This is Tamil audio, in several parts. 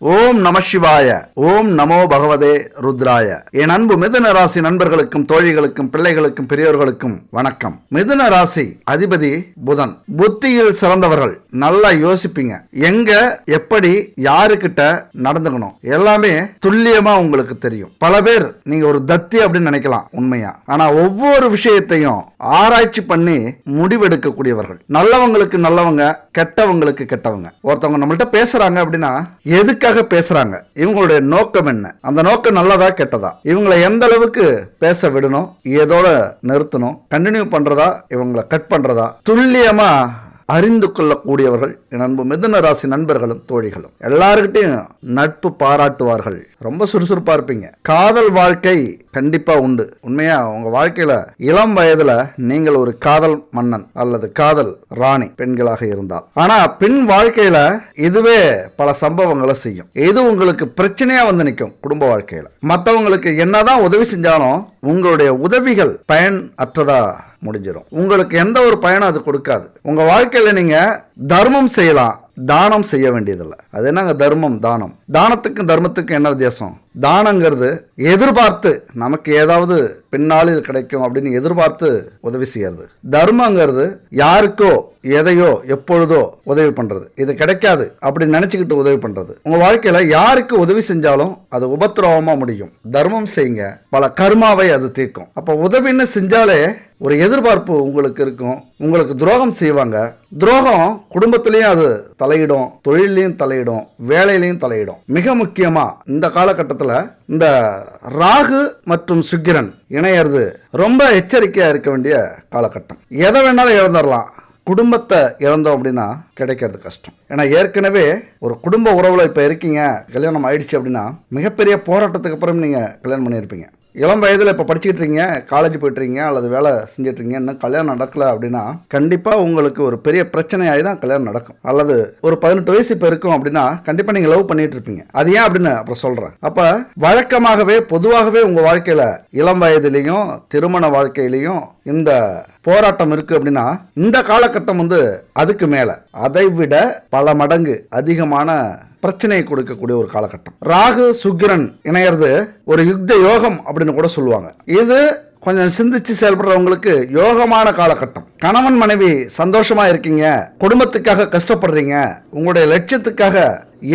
ஓம் நம சிவாய. ஓம் நமோ பகவதே ருத்ராய. என் அன்பு மிதுன ராசி நண்பர்களுக்கும் தோழிகளுக்கும் பிள்ளைகளுக்கும் பெரியோர்களுக்கும் வணக்கம். மிதுன ராசி அதிபதி புதன். புத்தியில் சிறந்தவர்கள். நல்லா யோசிப்பீங்க, எங்க எப்படி யாருக்கிட்ட நடந்துக்கணும் எல்லாமே துல்லியமா உங்களுக்கு தெரியும். பல பேர் நீங்க ஒரு தத்தி அப்படின்னு நினைக்கலாம் உண்மையா, ஆனா ஒவ்வொரு விஷயத்தையும் ஆராய்ச்சி பண்ணி முடிவெடுக்க கூடியவர்கள். நல்லவங்களுக்கு நல்லவங்க, கெட்டவங்களுக்கு கெட்டவங்க. ஒருத்தவங்க நம்மள்ட்ட பேசுறாங்க அப்படின்னா எதுக்காக பேசுறாங்க, இவங்களுடைய நோக்கம் என்ன, அந்த நோக்கம் நல்லதா கெட்டதா, இவங்களை எந்த அளவுக்கு பேச விடணும், ஏதோட நிறுத்தணும், கண்டினியூ பண்றதா இவங்களை கட் பண்றதா, துல்லியமா அறிந்து கொள்ளக்கூடியவர்கள் என் அன்பு மிதுன ராசி நண்பர்களும் தோழிகளும். எல்லாருக்கிட்டையும் நட்பு பாராட்டுவார்கள். ரொம்ப சுறுசுறுப்பா இருப்பீங்க. காதல் வாழ்க்கை கண்டிப்பா உண்டு. உண்மையா உங்க வாழ்க்கையில இளம் வயதுல நீங்கள் ஒரு காதல் மன்னன் அல்லது காதல் ராணி பெண்களாக இருந்தால், ஆனா பெண் வாழ்க்கையில இதுவே பல சம்பவங்களை செய்யும். இது உங்களுக்கு பிரச்சனையா வந்து நிற்கும். குடும்ப வாழ்க்கையில மற்றவங்களுக்கு என்னதான் உதவி செஞ்சாலும் உங்களுடைய உதவிகள் பயன் அற்றதா முடிஞ்சிடும். உங்களுக்கு எந்த ஒரு பயனும் அது கொடுக்காது. உங்க வாழ்க்கையில நீங்க தர்மம் செய்யலாம், தானம் செய்ய வேண்டியதில்லை. அது என்னங்க தர்மம் தானம்? தானத்துக்கும் தர்மத்துக்கும் என்ன வித்தியாசம்? தானங்கிறது எதிர்பார்த்து நமக்கு ஏதாவது பின்னாளில் கிடைக்கும் அப்படின்னு எதிர்பார்த்து உதவி செய்யறது. தர்மங்கிறது யாருக்கோ எதையோ எப்பொழுதோ உதவி பண்றது. இது கிடைக்காது அப்படின்னு நினைச்சுக்கிட்டு உதவி பண்றது. உங்க வாழ்க்கையில யாருக்கு உதவி செஞ்சாலும் அது உபத்திரவமா முடியும். தர்மம் செய்யுங்க, பல கர்மாவை அது தீர்க்கும். அப்ப உதவின்னு செஞ்சாலே ஒரு எதிர்பார்ப்பு உங்களுக்கு இருக்கும். உங்களுக்கு துரோகம் செய்வாங்க. துரோகம் குடும்பத்திலையும் அது தலையிடும், தொழிலையும் தலையிடும், வேலையிலையும் தலையிடும். மிக முக்கியமா இந்த காலகட்டத்தில் இந்த ராகு மற்றும் சுக்கிரன் இணையறது ரொம்ப எச்சரிக்கையா இருக்க வேண்டிய காலகட்டம். எதை வேணாலும் இழந்துடலாம். குடும்பத்தை இழந்தோம் அப்படின்னா கிடைக்கிறது கஷ்டம். ஏன்னா ஏற்கனவே ஒரு குடும்ப உறவுல இப்ப இருக்கீங்க, கல்யாணம் ஆயிடுச்சு அப்படின்னா மிகப்பெரிய போராட்டத்துக்கு அப்புறம் நீங்க கல்யாணம் பண்ணியிருப்பீங்க. இளம் வயதில் இப்போ படிச்சுக்கிட்டு இருக்கீங்க, காலேஜ் போயிட்டுருக்கீங்க அல்லது வேலை செஞ்சுட்டு இருக்கீங்க, இன்னும் கல்யாணம் நடக்கல அப்படின்னா கண்டிப்பாக உங்களுக்கு ஒரு பெரிய பிரச்சனையாகி தான் கல்யாணம் நடக்கும். அல்லது ஒரு 18 வயசு இப்போ இருக்கும் அப்படின்னா கண்டிப்பாக நீங்கள் லவ் பண்ணிட்டு இருப்பீங்க. அது ஏன் அப்படின்னு அப்புறம் சொல்கிறேன். அப்போ வழக்கமாகவே பொதுவாகவே உங்கள் வாழ்க்கையில் இளம் வயதிலையும் திருமண வாழ்க்கையிலையும் இந்த போராட்டம் இருக்கு அப்படின்னா இந்த காலகட்டம் அதுக்கு மேல அதை விட பல மடங்கு அதிகமான பிரச்சனையை கொடுக்கக்கூடிய ஒரு காலகட்டம். ராகு சுக்கிரன் இணையறது ஒரு யுக்த யோகம் அப்படின்னு கூட சொல்லுவாங்க. இது கொஞ்சம் சிந்திச்சு செயல்படுறவங்களுக்கு யோகமான காலகட்டம். கணவன் மனைவி சந்தோஷமா இருக்கீங்க, குடும்பத்துக்காக கஷ்டப்படுறீங்க, உங்களுடைய லட்சியத்துக்காக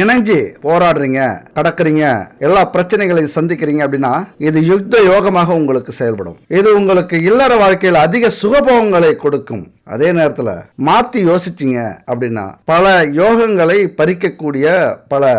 இணைஞ்சு போராடுறீங்க, கடக்குறீங்க, எல்லா பிரச்சனைகளையும் சந்திக்கிறீங்க அப்படின்னா இது யுக்த யோகமாக உங்களுக்கு செயல்படும். இது உங்களுக்கு இல்லற வாழ்க்கையில் அதிக சுகபோகங்களை கொடுக்கும். அதே நேரத்தில் மாற்றி யோசிச்சிங்க அப்படின்னா பல யோகங்களை பறிக்கக்கூடிய, பல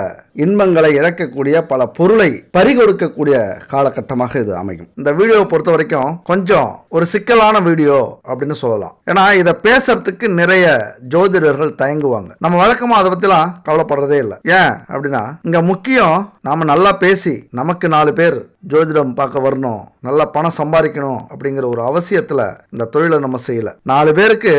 இன்பங்களை இழக்கக்கூடிய, பல பொருளை பறிகொடுக்கக்கூடிய காலகட்டமாக இது அமையும். இந்த வீடியோவை பொறுத்த வரைக்கும் கொஞ்சம் ஒரு சிக்கலான வீடியோ அப்படின்னு சொல்லலாம். ஏன்னா இதை பேசுறதுக்கு நிறைய ஜோதிடர்கள் தயங்குவாங்க. நம்ம வழக்கமாக அதை பற்றிலாம் கவலைப்படுறதே இல்லை. ஏன் அப்படின்னா இங்க முக்கியம் நாம நல்லா பேசி நமக்கு 4 பேர் ஜோதிடம் பார்க்க வரணும், நல்லா பணம் சம்பாதிக்கணும் அப்படிங்கிற ஒரு அவசியத்துல இந்த தொழிலை நம்ம செய்யல. 4 பேருக்கு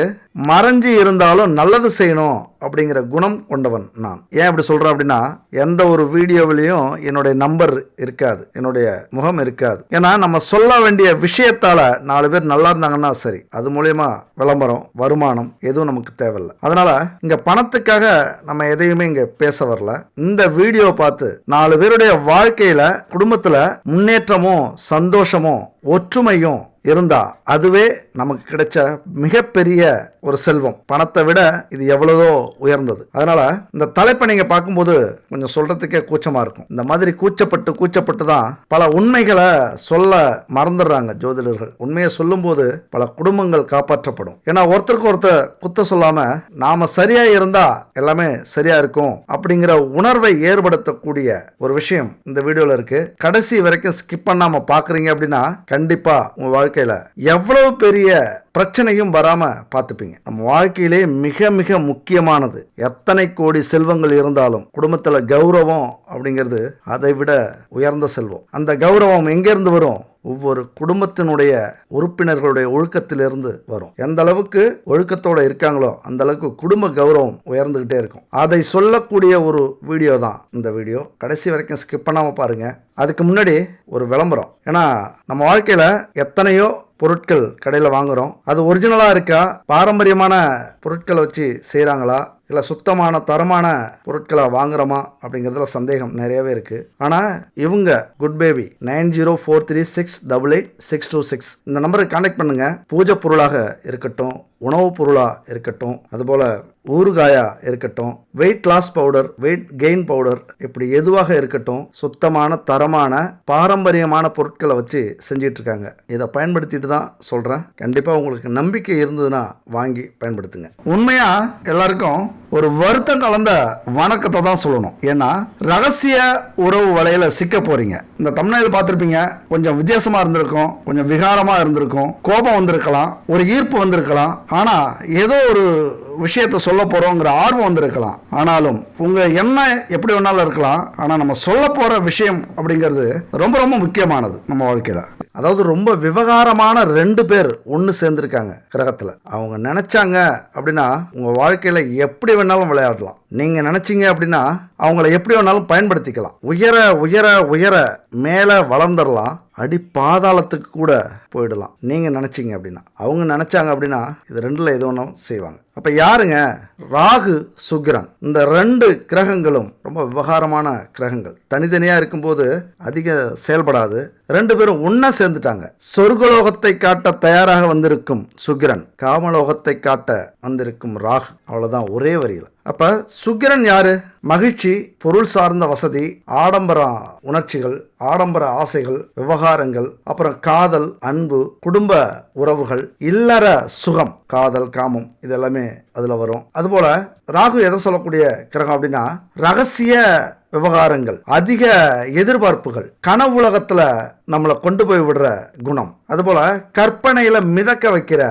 மறைஞ்சு இருந்தாலும் நல்லது செய்யணும் அப்படிங்கிற குணம் கொண்டவன் நான். ஏன் அப்படி சொல்றேன் அப்படின்னா எந்த ஒரு வீடியோவிலையும் என்னுடைய நம்பர் இருக்காது, என்னுடைய முகம் இருக்காது. ஏன்னா நம்ம சொல்ல வேண்டிய விஷயத்தால 4 பேர் நல்லா இருந்தாங்கன்னா சரி, அது மூலியமா விளம்பரம் வருமானம் எதுவும் நமக்கு தேவையில்லை. அதனால இங்க பணத்துக்காக நம்ம எதையுமே இங்க பேச வரல. இந்த வீடியோ பார்த்து 4 பேருடைய வாழ்க்கையில குடும்பத்துல முன்னேற்றமும் சந்தோஷமும் ஒற்றுமையும் இருந்தா அதுவே நமக்கு கிடைச்ச மிகப்பெரிய ஒரு செல்வம். பணத்தை விட இது எவ்வளவோ உயர்ந்தது. அதனால இந்த தலைப்பை நீங்க பார்க்கும்போது கொஞ்சம் சொல்றதுக்கே கூச்சமா இருக்கும். இந்த மாதிரி கூச்சப்பட்டு தான் பல உண்மைகளை சொல்ல மறந்துடுறாங்க ஜோதிடர்கள். உண்மையை சொல்லும் போது பல குடும்பங்கள் காப்பாற்றப்படும். ஏன்னா ஒருத்தருக்கு ஒருத்தர் குத்த சொல்லாம நாம சரியா இருந்தா எல்லாமே சரியா இருக்கும் அப்படிங்கிற உணர்வை ஏற்படுத்தக்கூடிய ஒரு விஷயம் இந்த வீடியோல இருக்கு. கடைசி வரைக்கும் ஸ்கிப் பண்ணாம பாக்குறீங்க அப்படின்னா கண்டிப்பா உங்க வாழ்க்கையில எவ்வளவு பெரிய பிரச்சனையும் வராம பார்த்துப்பீங்க. நம்ம வாழ்க்கையிலே மிக மிக முக்கியமானது. எத்தனை கோடி செல்வங்கள் இருந்தாலும் குடும்பத்துல கௌரவம் அப்படிங்கிறது அதை விட உயர்ந்த செல்வம். அந்த கௌரவம் எங்கிருந்து வரும்? ஒவ்வொரு குடும்பத்தினுடைய உறுப்பினர்களுடைய ஒழுக்கத்திலிருந்து வரும். எந்த அளவுக்கு ஒழுக்கத்தோட இருக்காங்களோ அந்த அளவுக்கு குடும்ப கௌரவம் உயர்ந்துகிட்டே இருக்கும். அதை சொல்லக்கூடிய ஒரு வீடியோ தான் இந்த வீடியோ. கடைசி வரைக்கும் ஸ்கிப் பண்ணாம பாருங்க. அதுக்கு முன்னாடி ஒரு விளம்பரம். ஏன்னா நம்ம வாழ்க்கையில எத்தனையோ பொருட்கள் கடையில் வாங்குறோம். அது ஒரிஜினலாக இருக்கா, பாரம்பரியமான பொருட்களை வச்சு செய்கிறாங்களா, இல்லை சுத்தமான தரமான பொருட்களை வாங்குறோமா அப்படிங்கிறதுல சந்தேகம் நிறையவே இருக்குது. ஆனால் இவங்க குட் பேபி 9043688626 இந்த நம்பருக்கு கான்டாக்ட் பண்ணுங்கள். பூஜை பொருளாக இருக்கட்டும், உணவுப் பொருளாக இருக்கட்டும், அதுபோல் ஊறுகாயாக இருக்கட்டும், weight loss powder, weight gain powder, இப்படி எதுவாக இருக்கட்டும், சுத்தமான தரமான பாரம்பரியமான பொருட்களை வச்சு செஞ்சிட்டு இருக்காங்க. இதை பயன்படுத்திட்டு தான் சொல்கிறேன். கண்டிப்பாக உங்களுக்கு நம்பிக்கை இருந்ததுன்னா வாங்கி பயன்படுத்துங்க. உண்மையாக எல்லாருக்கும் ஒரு வருத்தம் கலந்த வணக்கத்தை தான் சொல்லணும். ஏன்னா ரகசிய உறவு வலையில சிக்க போறீங்க. இந்த தமிழ்நாட்டில் பார்த்துருப்பீங்க, கொஞ்சம் வித்தியாசமா இருந்திருக்கும், கொஞ்சம் விகாரமா இருந்திருக்கும், கோபம் வந்திருக்கலாம், ஒரு ஈர்ப்பு வந்திருக்கலாம். ஆனா ஏதோ ஒரு விஷயத்தை சொல்ல போறோங்கிற ஆர்வம் வந்திருக்கலாம். ஆனாலும் உங்க என்ன எப்படி வேணாலும் இருக்கலாம். ஆனா நம்ம சொல்ல போற விஷயம் அப்படிங்கிறது ரொம்ப ரொம்ப முக்கியமானது நம்ம வாழ்க்கையில. அதாவது ரொம்ப விவகாரமான 2 பேர் ஒன்று சேர்ந்துருக்காங்க கிரகத்தில். அவங்க நினைச்சாங்க அப்படின்னா உங்க வாழ்க்கையில எப்படி வேணாலும் விளையாடலாம். நீங்க நினைச்சீங்க அப்படின்னா அவங்கள எப்படி வேணாலும் பயன்படுத்திக்கலாம். உயர உயர உயர மேலே வளர்ந்துடலாம், அடி பாதாளத்துக்கு கூட போயிடலாம். நீங்கள் நினச்சிங்க அப்படின்னா. அவங்க நினச்சாங்க அப்படின்னா இது 2ல் எது ஒன்றும் செய்வாங்க. அப்போ யாருங்க? ராகு, சுக்கிரன். இந்த 2 கிரகங்களும் ரொம்ப விவகாரமான கிரகங்கள். தனித்தனியாக இருக்கும்போது அதிக செயல்படாது. 2 பேரும் ஒன்றா சேர்ந்துட்டாங்க. சொர்க்கலோகத்தை காட்ட தயாராக வந்திருக்கும் சுக்கிரன், காமலோகத்தை காட்ட வந்திருக்கும் ராகு. அவ்வளோதான், ஒரே வரியில். அப்ப சுக்கிரன் யாரு? மகிழ்ச்சி, பொருள் சார்ந்த வசதி, ஆடம்பர உணர்ச்சிகள், ஆடம்பர ஆசைகள், விவகாரங்கள், அப்புறம் காதல், அன்பு, குடும்ப உறவுகள், இல்லற சுகம், காதல், காமம், இதெல்லாமே அதுல வரும். அதுபோல ராகு எதை சொல்லக்கூடிய கிரகம் அப்படின்னா ரகசிய விவகாரங்கள், அதிக எதிர்பார்ப்புகள், கனவுலகத்துல நம்மளை கொண்டு போய் விடுற குணம், அதுபோல கற்பனையில மிதக்க வைக்கிற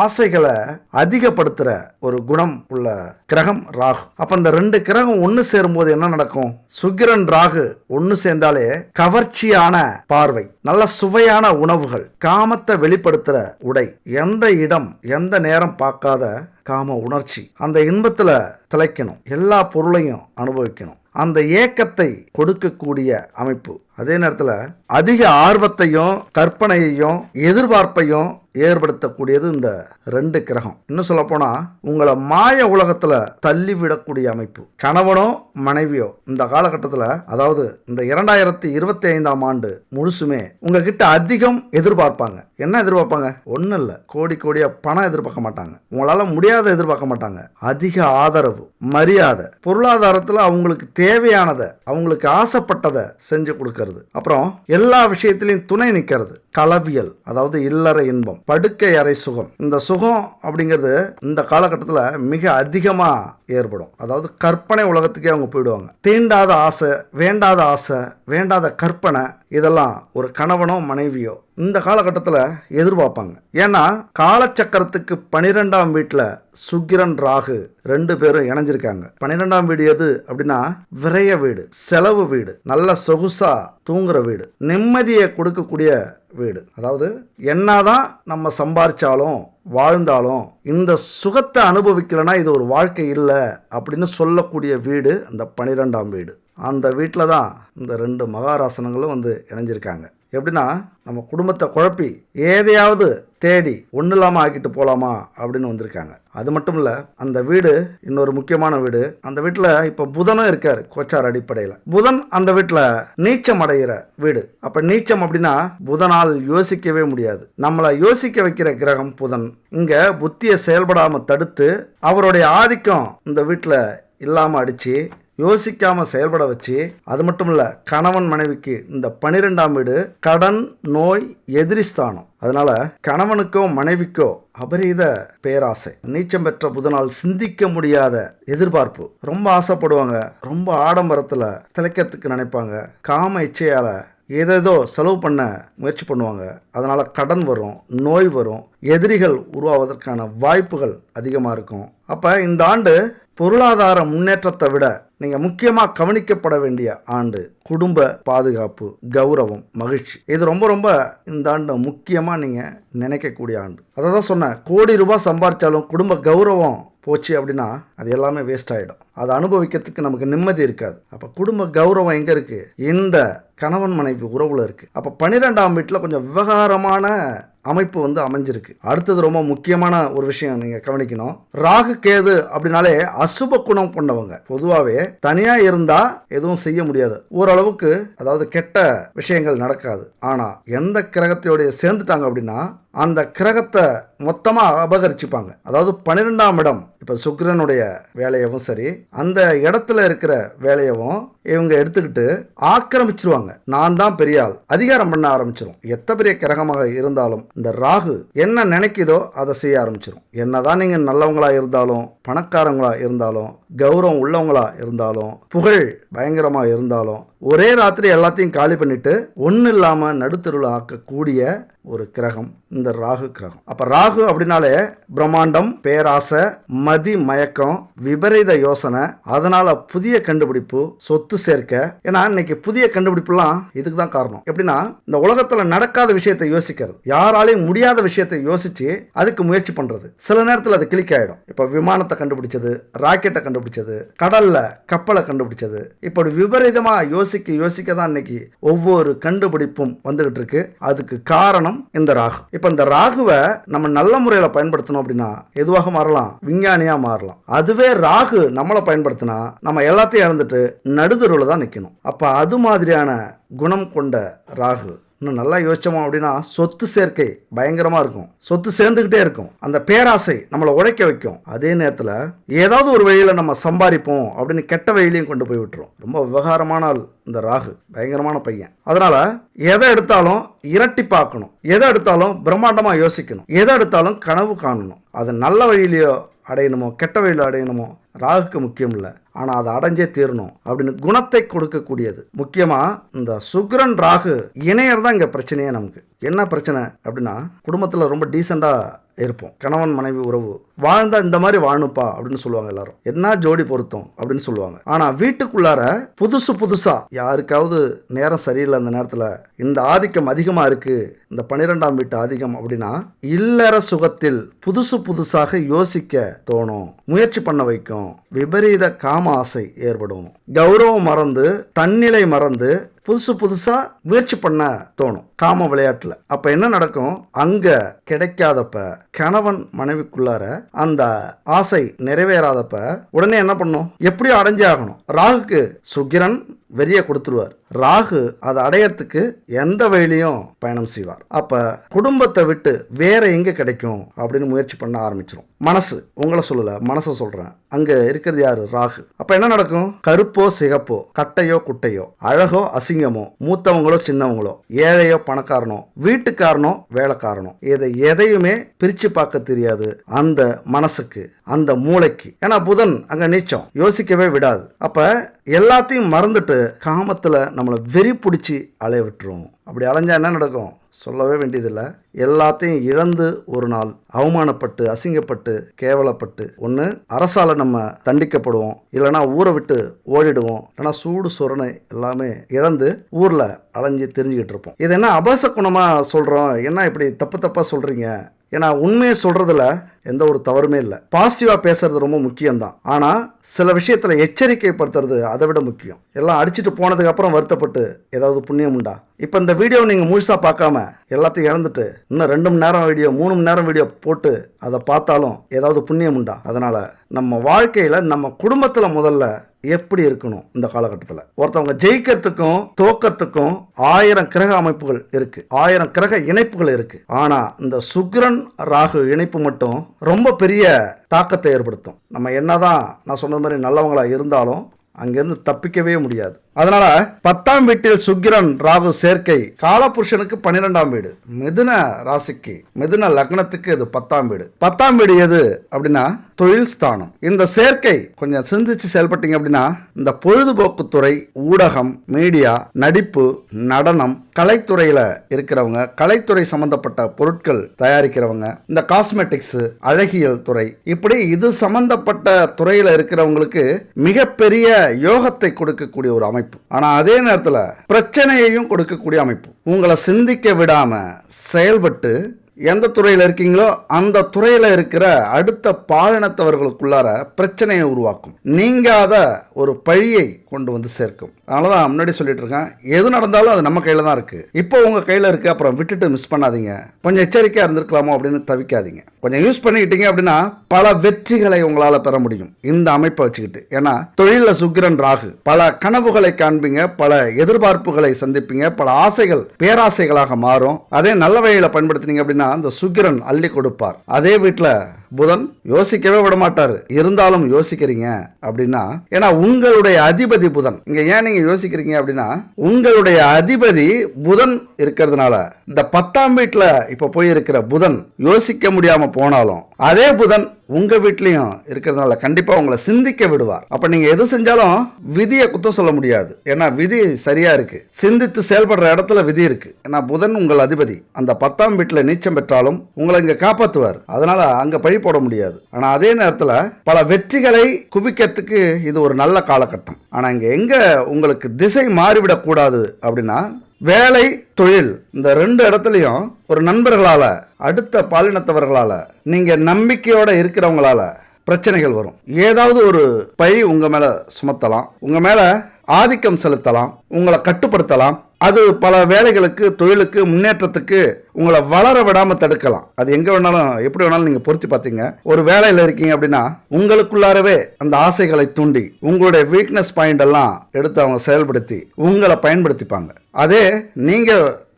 ஆசைகளை அதிகப்படுத்துற ஒரு குணம் உள்ள கிரகம் ராகு. அப்ப இந்த 2 கிரகம் ஒன்று சேரும்போது என்ன நடக்கும்? சுக்கிரன் ராகு ஒன்று சேர்ந்தாலே கவர்ச்சியான பார்வை, நல்ல சுவையான உணவுகள், காமத்தை வெளிப்படுத்துற உடை, எந்த இடம் எந்த நேரம் பார்க்காத காம உணர்ச்சி, அந்த இன்பத்துல திளைக்கணும், எல்லா பொருளையும் அனுபவிக்கணும், அந்த ஏக்கத்தை கொடுக்கக்கூடிய அமைப்பு. அதே நேரத்தில் அதிக ஆர்வத்தையும் கற்பனையையும் எதிர்பார்ப்பையும் ஏற்படுத்தக்கூடியது இந்த 2 கிரகம். இன்னும் சொல்ல போனா உங்களை மாய உலகத்துல தள்ளிவிடக்கூடிய அமைப்பு. கணவனோ மனைவியோ இந்த காலகட்டத்தில், அதாவது இந்த 2025ஆம் ஆண்டு முழுசுமே உங்ககிட்ட அதிகம் எதிர்பார்ப்பாங்க. என்ன எதிர்பார்ப்பாங்க? ஒன்றும் இல்லை, கோடி கோடியா பணம் எதிர்பார்க்க மாட்டாங்க, உங்களால முடியாத எதிர்பார்க்க மாட்டாங்க. அதிக ஆதரவு, மரியாதை, பொருளாதாரத்தில் அவங்களுக்கு தேவையானதை, அவங்களுக்கு ஆசைப்பட்டதை செஞ்சு கொடுக்கறது. அப்புறம் எல்லா விஷயத்திலையும் துணை நிற்கிறது. களவியல், அதாவது இல்லற இன்பம், படுக்கை அறை சுகம். இந்த சுகம் அப்படிங்கிறது இந்த காலகட்டத்தில் மிக அதிகமாக ஏற்படும். அதாவது கற்பனை உலகத்துக்கே அவங்க போயிடுவாங்க. தீண்டாத ஆசை, வேண்டாத ஆசை, வேண்டாத கற்பனை, இதெல்லாம் ஒரு கணவனோ மனைவியோ இந்த காலகட்டத்தில் எதிர்பார்ப்பாங்க. ஏன்னா காலச்சக்கரத்துக்கு 12ஆம் வீட்டில் சுக்கிரன் ராகு 2 பேரும் இணைஞ்சிருக்காங்க. 12ஆம் வீடு எது அப்படின்னா விரய வீடு, செலவு வீடு, நல்ல சொகுசா தூங்குற வீடு, நிம்மதியை கொடுக்கக்கூடிய வீடு. அதாவது என்னதான் நம்ம சம்பாரிச்சாலும் வாழ்ந்தாலும் இந்த சுகத்தை அனுபவிக்கலைன்னா இது ஒரு வாழ்க்கை இல்லை அப்படின்னு சொல்லக்கூடிய வீடு அந்த 12ஆம் வீடு. அந்த வீட்டில் தான் இந்த 2 மகாராசனங்களும் வந்து இணைஞ்சிருக்காங்க. எப்படின்னா நம்ம குடும்பத்தை குழப்பி எதையாவது தேடி ஒன்றும் இல்லாமல் ஆக்கிட்டு போகலாமா அப்படின்னு வந்திருக்காங்க. அது மட்டும் இல்லை, அந்த வீடு இன்னொரு முக்கியமான வீடு. அந்த வீட்டில் இப்போ புதனும் இருக்கார் கோச்சார் அடிப்படையில். புதன் அந்த வீட்டில் நீச்சம் அடைகிற வீடு. அப்போ நீச்சம் அப்படின்னா புதனால் யோசிக்கவே முடியாது. நம்மளை யோசிக்க வைக்கிற கிரகம் புதன். இங்கே புத்தியை செயல்படாமல் தடுத்து அவருடைய ஆதிக்கம் இந்த வீட்டில் இல்லாமல் அடித்து யோசிக்காம செயல்பட வச்சு, அது மட்டும் இல்ல கணவன் மனைவிக்கு இந்த 12ஆம் வீடு கடன், நோய், எதிரிஸ்தானம். அதனால கணவனுக்கோ மனைவிக்கோ அபரீத பேராசை, நீச்சம் பெற்ற புதனால் சிந்திக்க முடியாத எதிர்பார்ப்பு, ரொம்ப ஆசைப்படுவாங்க, ரொம்ப ஆடம்பரத்துல திளைக்கிறதுக்கு நினைப்பாங்க, காம இச்சையால ஏதேதோ செலவு பண்ண முயற்சி பண்ணுவாங்க. அதனால கடன் வரும், நோய் வரும், எதிரிகள் உருவாவதற்கான வாய்ப்புகள் அதிகமாக இருக்கும். அப்போ இந்த ஆண்டு பொருளாதார முன்னேற்றத்தை விட நீங்கள் முக்கியமாக கவனிக்கப்பட வேண்டிய ஆண்டு குடும்ப பாதுகாப்பு, கௌரவம், மகிழ்ச்சி. இது ரொம்ப ரொம்ப இந்த ஆண்டு முக்கியமாக நீங்கள் நினைக்கக்கூடிய ஆண்டு. அதை தான் சொன்னேன், கோடி ரூபாய் சம்பாதிச்சாலும் குடும்ப கௌரவம் போச்சு அப்படின்னா அது எல்லாமே வேஸ்ட் ஆகிடும். அதை அனுபவிக்கிறதுக்கு நமக்கு நிம்மதி இருக்காது. அப்போ குடும்ப கௌரவம் எங்கே இருக்குது? இந்த கணவன் மனைவி உறவுல இருக்குது. அப்போ 12ஆம் வீட்டில் கொஞ்சம் விவகாரமான அமைப்பு வந்து அமைஞ்சிருக்கு. அடுத்தது ரொம்ப முக்கியமான ஒரு விஷயம் நீங்க கவனிக்கணும். ராகு கேது அப்படின்னாலே அசுப குணம் கொண்டவங்க. பொதுவாகவே தனியா இருந்தா எதுவும் செய்ய முடியாது, ஓரளவுக்கு அதாவது கெட்ட விஷயங்கள் நடக்காது. ஆனா எந்த கிரகத்தையோட சேர்ந்துட்டாங்க அப்படின்னா அந்த கிரகத்தை மொத்தமா அபகரிச்சுப்பாங்க. அதாவது 12ஆம் இடம், இப்ப சுக்கிரனுடைய வேலையவும் சரி, அந்த இடத்துல இருக்கிற வேலையவும் இவங்க எடுத்துக்கிட்டு ஆக்கிரமிச்சிருவாங்க. நான் தான் பெரிய ஆள், அதிகாரம் பண்ண ஆரம்பிச்சிரும். எத்த பெரிய கிரகமாக இருந்தாலும் இந்த ராகு என்ன நினைக்குதோ அதை செய்ய ஆரம்பிச்சிரும். என்னதான் நீங்க நல்லவங்களா இருந்தாலும், பணக்காரங்களா இருந்தாலும், கௌரவம் உள்ளவங்களா இருந்தாலும், புகழ் பயங்கரமா இருந்தாலும், ஒரே ராத்திரி எல்லாத்தையும் காலி பண்ணிட்டு ஒன்னும் இல்லாம நடுத்தருவில் ஆக்கக்கூடிய ஒரு கிரகம் இந்த ராகு கிரகம். அப்ப ராகு அப்படின்னாலே பிரம்மாண்டம், பேராசை, மதி மயக்கம், விபரீத யோசனை, அதனால புதிய கண்டுபிடிப்பு, சொத்து சேர்க்க. ஏன்னா இன்னைக்கு புதிய கண்டுபிடிப்புலாம் இதுக்கு தான் காரணம். எப்படின்னா இந்த உலகத்துல நடக்காத விஷயத்தை யோசிக்கிறது, யாராலையும் முடியாத விஷயத்தை யோசிச்சு அதுக்கு முயற்சி பண்றது. சில நேரத்தில் அது கிளிக் ஆயிடும். இப்ப விமானத்தை கண்டுபிடிச்சது, ராக்கெட்டை கண்டுபிடிச்சது, கடல்ல கப்பலை கண்டுபிடிச்சது, இப்படி விபரீதமா யோசிக்க தான் இன்னைக்கு ஒவ்வொரு கண்டுபிடிப்பும் வந்துகிட்டு இருக்கு. அதுக்கு காரணம் இந்த ராகு. இப்ப இந்த ராகுவை நம்ம நல்ல முறையில் பயன்படுத்தணும் அப்படின்னா எதுவாக மாறலாம், விஞ்ஞானியா மாறலாம். அதுவே ராகு நம்மளை பயன்படுத்தினா நம்ம எல்லாத்தையும் இழந்துட்டு நடுதருவில் தான் நிற்கணும். அப்ப அது மாதிரியான குணம் கொண்ட ராகு இன்னும் நல்லா யோசிச்சோம் அப்படின்னா சொத்து சேர்க்கை பயங்கரமா இருக்கும். சொத்து சேர்ந்துகிட்டே இருக்கும். அந்த பேராசை நம்மளை உழைக்க வைக்கும். அதே நேரத்தில் ஏதாவது ஒரு வழியில நம்ம சம்பாதிப்போம் அப்படின்னு கெட்ட வழியிலையும் கொண்டு போய் விட்டுரும். ரொம்ப விவகாரமான இந்த ராகு பயங்கரமான பையன். அதனால எதை எடுத்தாலும் இரட்டி பார்க்கணும், எதை எடுத்தாலும் பிரம்மாண்டமா யோசிக்கணும், எதை எடுத்தாலும் கனவு காணணும். அது நல்ல வழியிலையோ அடையணுமோ கெட்ட வழியில் அடையணுமோ ராகுக்கு முக்கியம் இல்லை, ஆனால் அதை அடைஞ்சே தீரணும் அப்படின்னு குணத்தை கொடுக்கக்கூடியது. முக்கியமாக இந்த சுக்கிரன் ராகு இணையர் தான் இங்கே பிரச்சனையே. நமக்கு என்ன பிரச்சனை அப்படின்னா குடும்பத்தில் ரொம்ப டீசெண்டாக இருப்போம், கணவன் மனைவி உறவு வாழ்ந்தா இந்த மாதிரி வாழணுப்பா அப்படின்னு சொல்லுவாங்க எல்லாரும். என்ன ஜோடி பொருத்தம் அப்படின்னு சொல்லுவாங்க. ஆனா வீட்டுக்குள்ளார புதுசா யாருக்காவது நேரம் சரியில்லை, அந்த நேரத்தில் இந்த ஆதிக்கம் அதிகமா இருக்கு, இந்த 12ஆம் வீட்டு ஆதிக்கம் அப்படின்னா இல்லற சுகத்தில் புதுசாக யோசிக்க தோணும், முயற்சி பண்ண வைக்கும், விபரீத காம ஆசை ஏற்படும், கௌரவம் மறந்து தன்னிலை மறந்து புதுசா முயற்சி பண்ண தோணும் காம விளையாட்டுல. அப்ப என்ன நடக்கும், அங்க கிடைக்காதப்ப கணவன் மனைவிக்குள்ளார அந்த ஆசை நிறைவேறாதப்ப உடனே என்ன பண்ணும், எப்படியும் அடைஞ்சே ஆகணும். ராகுக்கு சுக்கிரன் வெறிய கொடுத்துருவார். ராகு அதை அடையறதுக்கு எந்த வழியிலையும் பயணம் செய்வார். அப்ப குடும்பத்தை விட்டு வேற எங்க கிடைக்கும் அப்படின்னு முயற்சி பண்ண ஆரம்பிச்சிடும். மனசு, உங்களை சொல்லல, மனசை சொல்றேன். அங்க இருக்கிறது யாரு, ராகு. அப்ப என்ன நடக்கும், கருப்போ சிகப்போ, கட்டையோ குட்டையோ, அழகோ அசிங்கமோ, மூத்தவங்களோ சின்னவங்களோ, ஏழையோ பணக்காரனோ, வீட்டுக்காரனோ வேலைக்காரனோ, இதை எதையுமே பிரிச்சு பார்க்க தெரியாது அந்த மனசுக்கு, அந்த மூளைக்கு. ஏன்னா புதன் அங்க நீச்சம், யோசிக்கவே விடாது. அப்ப எல்லாத்தையும் மறந்துட்டு காமத்துல நம்மளை வெறி பிடிச்சி அலைய விட்டுரும். அப்படி அலைஞ்சா என்ன நடக்கும் சொல்லவே வேண்டியதில்லை. எல்லாத்தையும் இழந்து ஒரு நாள் அவமானப்பட்டு அசிங்கப்பட்டு கேவலப்பட்டு ஒன்று அரசால நம்ம தண்டிக்கப்படுவோம், இல்லைனா ஊரை விட்டு ஓடிடுவோம், இல்லைனா சூடு சொரணை எல்லாமே இழந்து ஊர்ல அலைஞ்சு தெரிஞ்சுக்கிட்டு இருப்போம். இது என்ன அபாச குணமா சொல்றோம், என்ன இப்படி தப்பா சொல்றீங்க? ஏன்னா உண்மையை சொல்றதுல எந்த ஒரு தவறுமே இல்லை. பாசிட்டிவா பேசுறது ரொம்ப முக்கியம்தான். ஆனா சில விஷயத்துல எச்சரிக்கைப்படுத்துறது அதை விட முக்கியம். எல்லாம் அடிச்சுட்டு போனதுக்கு அப்புறம் வருத்தப்பட்டு ஏதாவது புண்ணியம் உண்டா? இப்ப இந்த வீடியோ நீங்க முழுசா பார்க்காம எல்லாத்தையும் இழந்துட்டு இன்னும் 2 மணி நேரம் வீடியோ 3 மணி நேரம் வீடியோ போட்டு அதை பார்த்தாலும் ஏதாவது புண்ணியம் உண்டா? அதனால நம்ம வாழ்க்கையில நம்ம குடும்பத்துல முதல்ல எப்படி இருக்கணும். இந்த காலகட்டத்தில் ஒருத்தவங்க ஜெயிக்கிறதுக்கும் தோக்கிறதுக்கும் 1000 கிரக அமைப்புகள் இருக்கு, 1000 கிரக இணைப்புகள் இருக்கு. ஆனா இந்த சுக்கிரன் ராகு இணைப்பு மட்டும் ரொம்ப பெரிய தாக்கத்தை ஏற்படுத்தும். நம்ம என்னதான் நான் சொன்ன மாதிரி நல்லவங்களா இருந்தாலும் அங்கிருந்து தப்பிக்கவே முடியாது. அதனால 10ஆம் வீட்டில் சுக்கிரன் ராகு சேர்க்கை காலபுருஷனுக்கு 12ஆம் வீடு, மிதுன ராசிக்கு மிதுன லக்னத்துக்கு இது 10ஆம் வீடு. 10ஆம் வீடு எது அப்படின்னா தொழில் ஸ்தானம். இந்த சேர்க்கை கொஞ்சம் சிந்திச்சு செயல்பட்டீங்க அப்படின்னா இந்த பொழுதுபோக்கு துறை, ஊடகம், மீடியா, நடிப்பு, நடனம், கலைத்துறையில இருக்கிறவங்க, கலைத்துறை சம்பந்தப்பட்ட பொருட்கள் தயாரிக்கிறவங்க, இந்த காஸ்மெட்டிக்ஸ், அழகியல் துறை, இப்படி இது சம்பந்தப்பட்ட துறையில இருக்கிறவங்களுக்கு மிகப்பெரிய யோகத்தை கொடுக்கக்கூடிய ஒரு அமைப்பு. ஆனா அதே நேரத்தில் பிரச்சனையையும் கொடுக்கக்கூடிய அமைப்பு. உங்களை சிந்திக்க விடாம செயல்பட்டு எந்த துறையில் இருக்கீங்களோ அந்த துறையில் இருக்கிற அடுத்த பாலினத்தவர்களுக்குள்ளார பிரச்சனையை உருவாக்கும். நீங்காத ஒரு பழியை கொண்டு வந்து சேர்க்கும். அதனால தான் முன்னாடி சொல்லிட்டு இருக்கேன், எது நடந்தாலும் அது நம்ம கையில் தான் இருக்குது. இப்போ உங்கள் கையில் இருக்குது, அப்புறம் விட்டுட்டு மிஸ் பண்ணாதீங்க. கொஞ்சம் எச்சரிக்கையாக இருந்திருக்கலாமோ அப்படின்னு தவிக்காதீங்க. கொஞ்சம் யூஸ் பண்ணிக்கிட்டீங்க அப்படின்னா பல வெற்றிகளை உங்களால் பெற முடியும் இந்த அமைப்பை வச்சுக்கிட்டு. ஏன்னா தொழிலில் சுக்கிரன் ராகு, பல கனவுகளை காண்பீங்க, பல எதிர்பார்ப்புகளை சந்திப்பீங்க, பல ஆசைகள் பேராசைகளாக மாறும். அதே நல்ல வழியில் பயன்படுத்தினீங்க அப்படின்னா அந்த சுக்கிரன் அள்ளி கொடுப்பார். அதே வீட்டில் புதன் யோசிக்கவே விட மாட்டாரு, இருந்தாலும் யோசிக்கிறீங்க அப்படின்னா ஏன்னா உங்களுடைய அதிபதி புதன். இங்க ஏன் நீங்க யோசிக்கிறீங்க அப்படின்னா உங்களுடைய அதிபதி புதன் இருக்கிறதுனால. இந்த 10ஆம் வீட்டுல இப்ப போய் இருக்கிற புதன் யோசிக்க முடியாம போனாலும் அதே புதன் உங்க வீட்லயும் இருக்கிறதுனால கண்டிப்பா உங்களை சிந்திக்க விடுவார். அப்ப நீங்க எது செஞ்சாலும் விதியை குத்தம் சொல்ல முடியாது. ஏன்னா விதி சரியா இருக்கு, சிந்தித்து செயல்படுற இடத்துல விதி இருக்கு. ஏன்னா புதன் உங்கள் அதிபதி. அந்த 10ஆம் வீட்டுல நீச்சம் பெற்றாலும் உங்களை இங்க காப்பாற்றுவார். அதனால அங்க பழி போட முடியாது. ஆனா அதே நேரத்துல பல வெற்றிகளை குவிக்கிறதுக்கு இது ஒரு நல்ல காலகட்டம். ஆனா இங்க எங்க உங்களுக்கு திசை மாறிவிடக் கூடாது அப்படின்னா வேலை தொழில் இந்த 2 இடத்துலையும் ஒரு நண்பர்களால அடுத்த பாலினத்தவர்களால நீங்க நம்பிக்கையோட இருக்கிறவங்களால பிரச்சனைகள் வரும். ஏதாவது ஒரு பழி உங்க மேல சுமத்தலாம், உங்க மேல ஆதிக்கம் செலுத்தலாம், உங்களை கட்டுப்படுத்தலாம். அது பல வேலைகளுக்கு தொழிலுக்கு முன்னேற்றத்துக்கு உங்களை வளர விடாம தடுக்கலாம். அது எங்க வேணாலும் எப்படி வேணாலும் நீங்க பொருத்தி பார்த்தீங்க. ஒரு வேலையில இருக்கீங்க அப்படின்னா உங்களுக்குள்ளாரவே அந்த ஆசைகளை தூண்டி உங்களுடைய வீக்னஸ் பாயிண்ட் எல்லாம் எடுத்து அவங்க செயல்படுத்தி உங்களை பயன்படுத்திப்பாங்க. அதே நீங்க